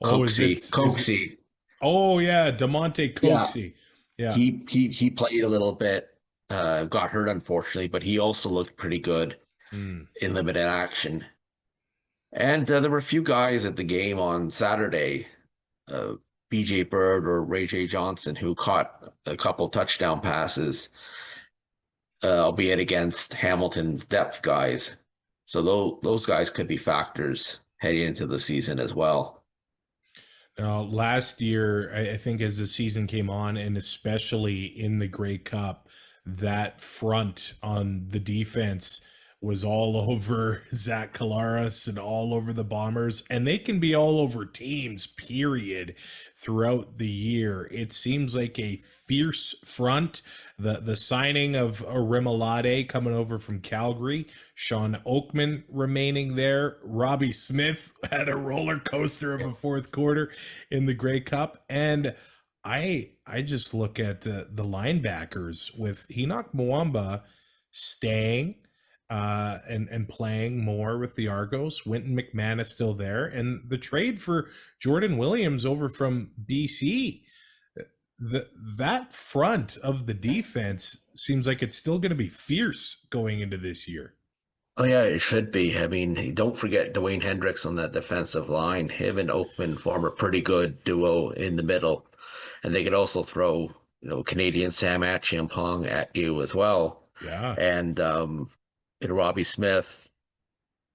Coxie. Oh yeah, DeMonte Coxie. Yeah. He played a little bit, got hurt unfortunately, but he also looked pretty good in limited action. And there were a few guys at the game on Saturday, BJ Bird or Ray J. Johnson, who caught a couple touchdown passes, albeit against Hamilton's depth guys. So those guys could be factors heading into the season as well. Now, last year, I think as the season came on, and especially in the Grey Cup, that front on the defense was all over Zach Collaros and all over the Bombers, and they can be all over teams, period, throughout the year. It seems like a fierce front. The signing of Rimolade coming over from Calgary, Sean Oakman remaining there, Robbie Smith had a roller coaster of a fourth quarter in the Grey Cup, and I just look at the linebackers with Enoch Mwamba staying and playing more with the Argos. Winton McMahon still there, and the trade for Jordan Williams over from BC. That front of the defense seems like it's still going to be fierce going into this year. Oh yeah, it should be. I mean, don't forget Dwayne Hendricks on that defensive line. Him and Oakman form a pretty good duo in the middle, and they could also throw, Canadian Sam Achiampong at you as well. Yeah, and Robbie Smith,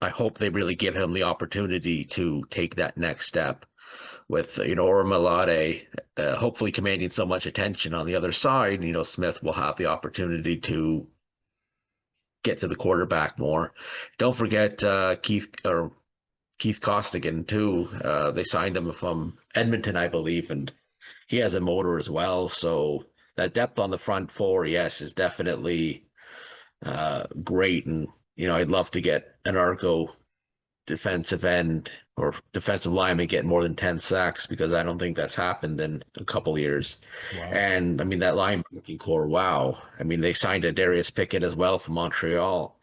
I hope they really give him the opportunity to take that next step with, Ormalade, hopefully commanding so much attention on the other side. Smith will have the opportunity to get to the quarterback more. Don't forget Keith Costigan too. They signed him from Edmonton, I believe, and he has a motor as well. So that depth on the front four, yes, is definitely great. And I'd love to get an Argo defensive end or defensive lineman get more than 10 sacks, because I don't think that's happened in a couple of years. wow. And I mean, that linebacking core, wow. I mean, they signed a Darius Pickett as well from Montreal.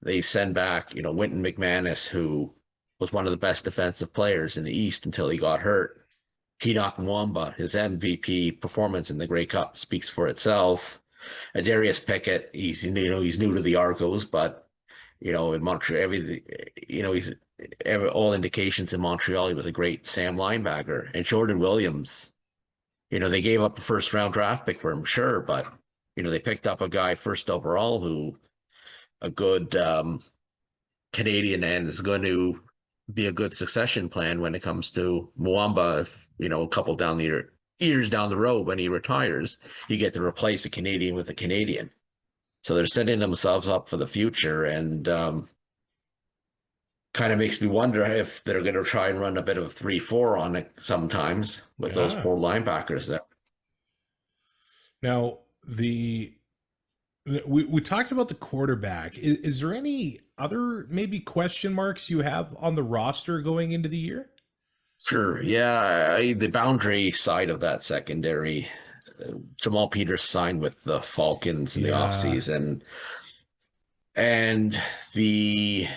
They send back, Winton McManus, who was one of the best defensive players in the East until he got hurt. Enoch Mwamba, his MVP performance in the Grey Cup speaks for itself. Darius Pickett, he's new to the Argos, but in Montreal, all indications in Montreal, he was a great Sam linebacker. And Jordan Williams, they gave up a first round draft pick for him, sure, but they picked up a guy first overall who a good Canadian, and is going to be a good succession plan when it comes to Mwamba. If a couple years down the road, when he retires, you get to replace a Canadian with a Canadian. So they're setting themselves up for the future, and kind of makes me wonder if they're going to try and run a bit of 3-4 on it sometimes with those four linebackers there. Now, we talked about the quarterback. Is there any other maybe question marks you have on the roster going into the year? Sure. Yeah. The boundary side of that secondary, Jamal Peters signed with the Falcons in the offseason. And the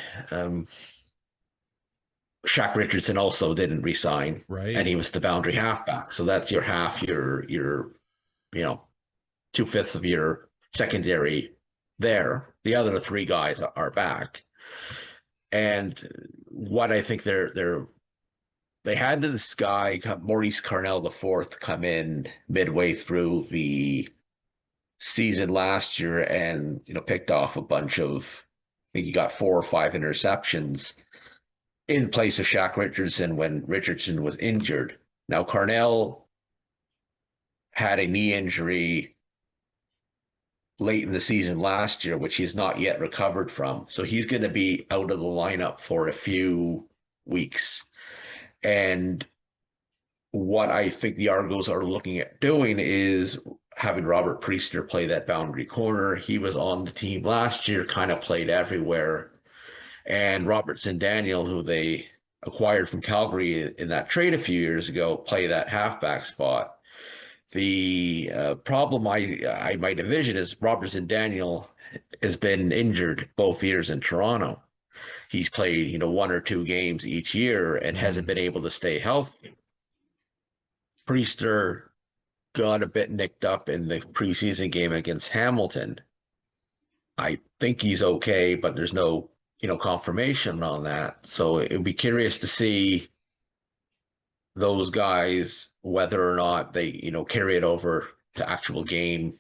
Shaq Richardson also didn't resign. Right. And he was the boundary halfback. So that's your half, your 2/5 of your secondary there. The other three guys are back. And what I think they had this guy, Maurice Carnell IV, come in midway through the season last year and, picked off a bunch of, I think he got 4 or 5 interceptions in place of Shaq Richardson when Richardson was injured. Now, Carnell had a knee injury late in the season last year, which he's not yet recovered from. So he's going to be out of the lineup for a few weeks. And what I think the Argos are looking at doing is having Robert Priester play that boundary corner. He was on the team last year, kind of played everywhere. And Robertson Daniel, who they acquired from Calgary in that trade a few years ago, play that halfback spot. The problem I might envision is Robertson Daniel has been injured both years in Toronto. He's played, 1 or 2 games each year and hasn't been able to stay healthy. Priester got a bit nicked up in the preseason game against Hamilton. I think he's okay, but there's no, confirmation on that. So it would be curious to see those guys, whether or not they, carry it over to actual game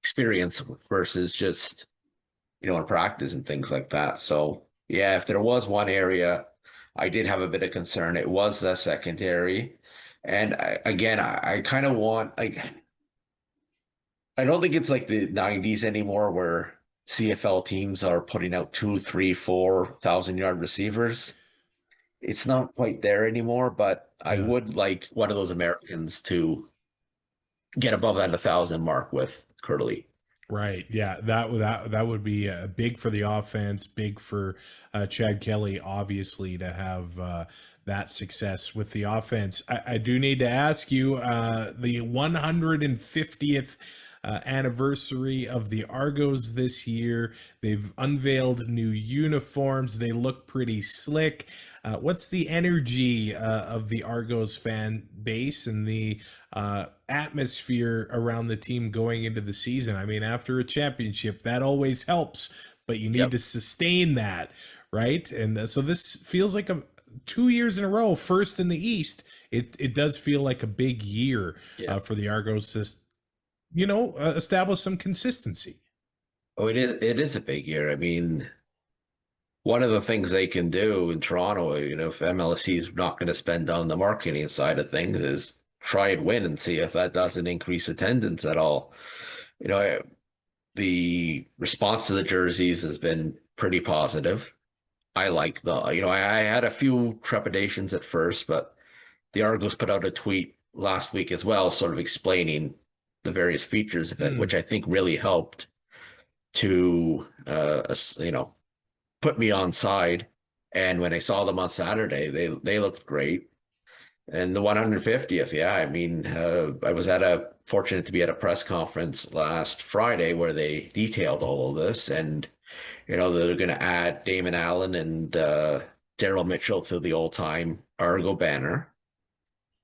experience versus just, in practice and things like that. So yeah, if there was one area I did have a bit of concern, it was the secondary. And I kind of want, like, I don't think it's like the 90s anymore where CFL teams are putting out 2, 3, 4,000-yard receivers. It's not quite there anymore, but I would like one of those Americans to get above that 1,000 mark with Curley. Right. Yeah. That would be big for the offense, big for Chad Kelly, obviously, to have that success with the offense. I do need to ask you the 150th anniversary of the Argos this year. They've unveiled new uniforms. They look pretty slick. What's the energy of the Argos fan base and the atmosphere around the team going into the season? I mean, after a championship, that always helps, but you need to sustain that, right? And so this feels like 2 years in a row, first in the East. It does feel like a big year for the Argos to, establish some consistency. Oh, it is a big year. I mean, one of the things they can do in Toronto, if MLSE is not going to spend on the marketing side of things, is try and win and see if that doesn't increase attendance at all. The response to the jerseys has been pretty positive. I like I had a few trepidations at first, but the Argos put out a tweet last week as well, sort of explaining the various features of it, which I think really helped to, put me on side. And when I saw them on Saturday, they looked great. And the 150th, I mean, I was fortunate to be at a press conference last Friday where they detailed all of this, and they're going to add Damon Allen and Daryl Mitchell to the all-time Argo banner.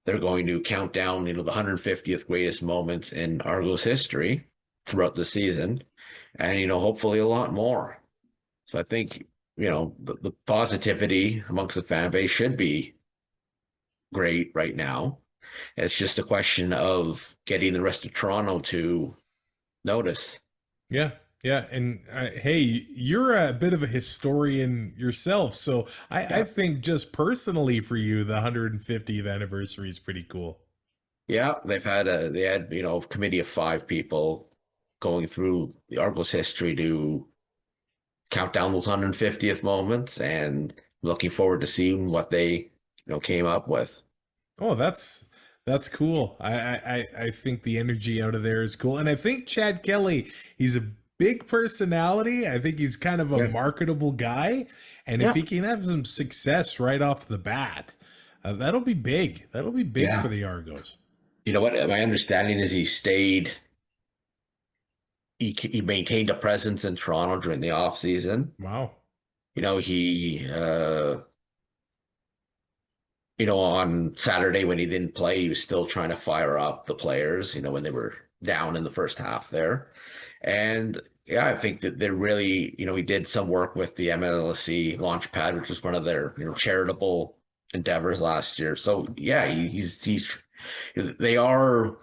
They're going to count down, the 150th greatest moments in Argos history throughout the season, and hopefully a lot more. So I think the positivity amongst the fan base should be great right now. It's just a question of getting the rest of Toronto to notice. Yeah. And hey, you're a bit of a historian yourself, so I think just personally for you, the 150th anniversary is pretty cool. Yeah, they had a committee of 5 people going through the Argos history to count down those 150th moments, and looking forward to seeing what they came up with. Oh, that's cool. I think the energy out of there is cool, and I think Chad Kelly, he's a big personality. I think he's kind of a marketable guy, and if he can have some success right off the bat, that'll be big. That'll be big for the Argos. You know what? My understanding is he maintained a presence in Toronto during the off season. Wow. He on Saturday when he didn't play, he was still trying to fire up the players, when they were down in the first half there. And I think that they're really, he did some work with the MLSE Launchpad, which was one of their, charitable endeavors last year. So they are.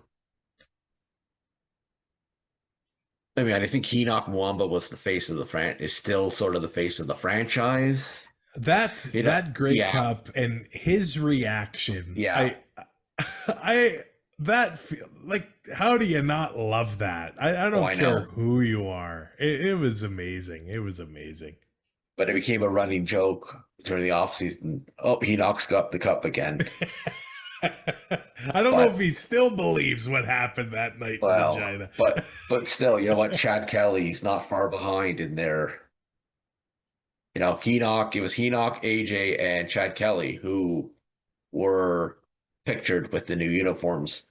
I mean, I think Enoch Mwamba was the face of is still sort of the face of the franchise. That Grey Cup and his reaction. Yeah. How do you not love that? I don't care who you are. It was amazing. It was amazing. But it became a running joke during the offseason. Oh, Enoch's got the cup again. I don't know if he still believes what happened that night in Regina. but still, you know what? Chad Kelly's not far behind in there. It was Enoch, AJ, and Chad Kelly who were pictured with the new uniforms.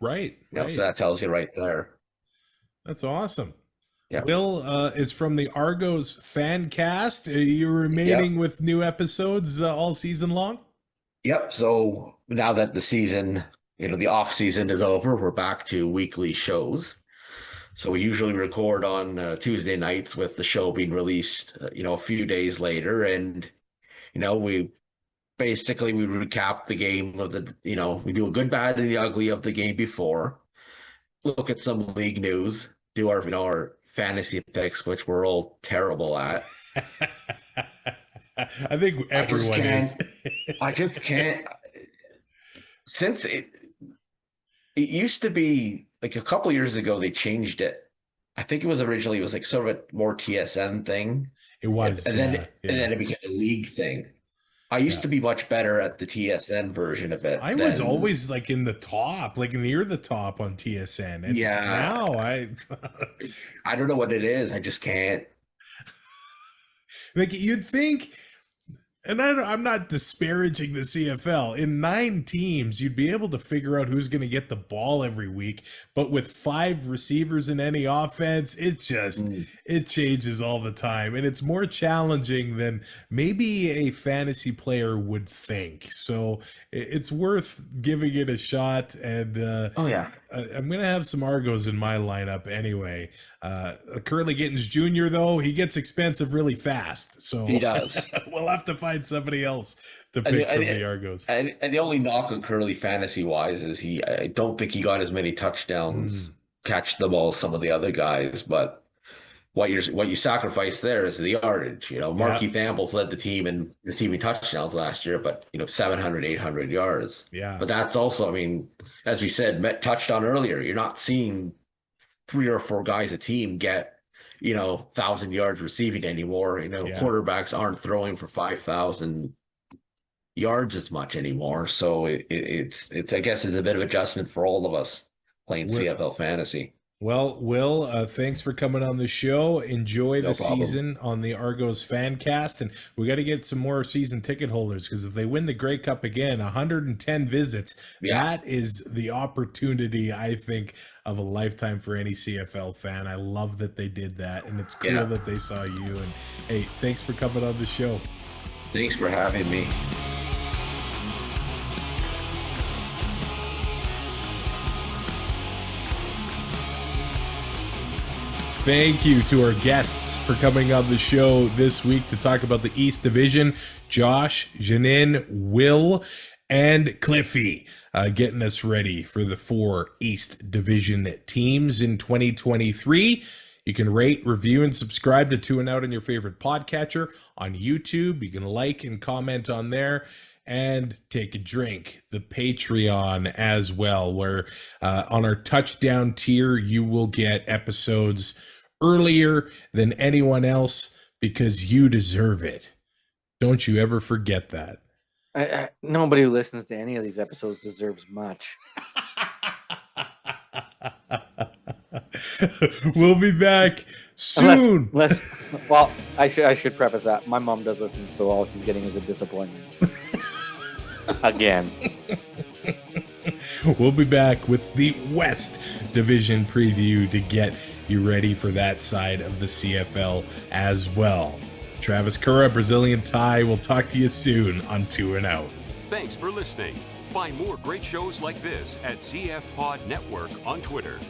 Right. So that tells you right there. That's awesome. Yeah. Will is from the Argos Fan Cast. Are you remaining with new episodes all season long? Yep. So now that the season, the off season is over, we're back to weekly shows. So we usually record on Tuesday nights with the show being released, a few days later. And, we recap the game we do a good, bad, and the ugly of the game before, look at some league news, do our fantasy picks, which we're all terrible at. I think everyone is. I just can't. Since it used to be like a couple years ago, they changed it. I think it was like sort of a more TSN thing. It was, and then it became a league thing. I used to be much better at the TSN version of it. I was always like in the top, like near the top on TSN. And now I don't know what it is. I just can't. Like you'd think, and I'm not disparaging the CFL. In 9 teams, you'd be able to figure out who's going to get the ball every week. But with 5 receivers in any offense, it changes all the time. And it's more challenging than maybe a fantasy player would think. So it's worth giving it a shot. And I'm going to have some Argos in my lineup anyway. Currently Gittins Jr., though, he gets expensive really fast. So he does. We'll have to find somebody else to pick from the Argos. And the only knock on Curly fantasy-wise is I don't think he got as many touchdowns, catch the ball as some of the other guys. But what you sacrifice there is the yardage. Markeith Ambles led the team in receiving touchdowns last year, but 700, 800 yards. Yeah. But that's also, as we said, touched on earlier, you're not seeing 3 or 4 guys a team get 1,000 yards receiving anymore. Quarterbacks aren't throwing for 5,000 yards as much anymore. So it's I guess it's a bit of adjustment for all of us playing CFL fantasy. Well, Will, thanks for coming on the show. Enjoy the season on the Argos Fan Cast, and we got to get some more season ticket holders because if they win the Grey Cup again, 110 visits, that is the opportunity, I think, of a lifetime for any CFL fan. I love that they did that, and it's cool that they saw you. And hey, thanks for coming on the show. Thanks for having me. Thank you to our guests for coming on the show this week to talk about the East Division. Josh, Jeannine, Will, and Cliffy getting us ready for the 4 East Division teams in 2023. You can rate, review, and subscribe to Two and Out on your favorite podcatcher. On YouTube, you can like and comment on there. And take a drink, the Patreon as well, where on our touchdown tier, you will get episodes earlier than anyone else because you deserve it. Don't you ever forget that. Nobody who listens to any of these episodes deserves much. We'll be back soon. Well, I should preface that. My mom does listen, so all she's getting is a disappointment. Again. We'll be back with the West Division preview to get you ready for that side of the CFL as well. Travis Currah, Brazilian Ty, we'll talk to you soon on Two and Out. Thanks for listening. Find more great shows like this at CF Pod Network on Twitter.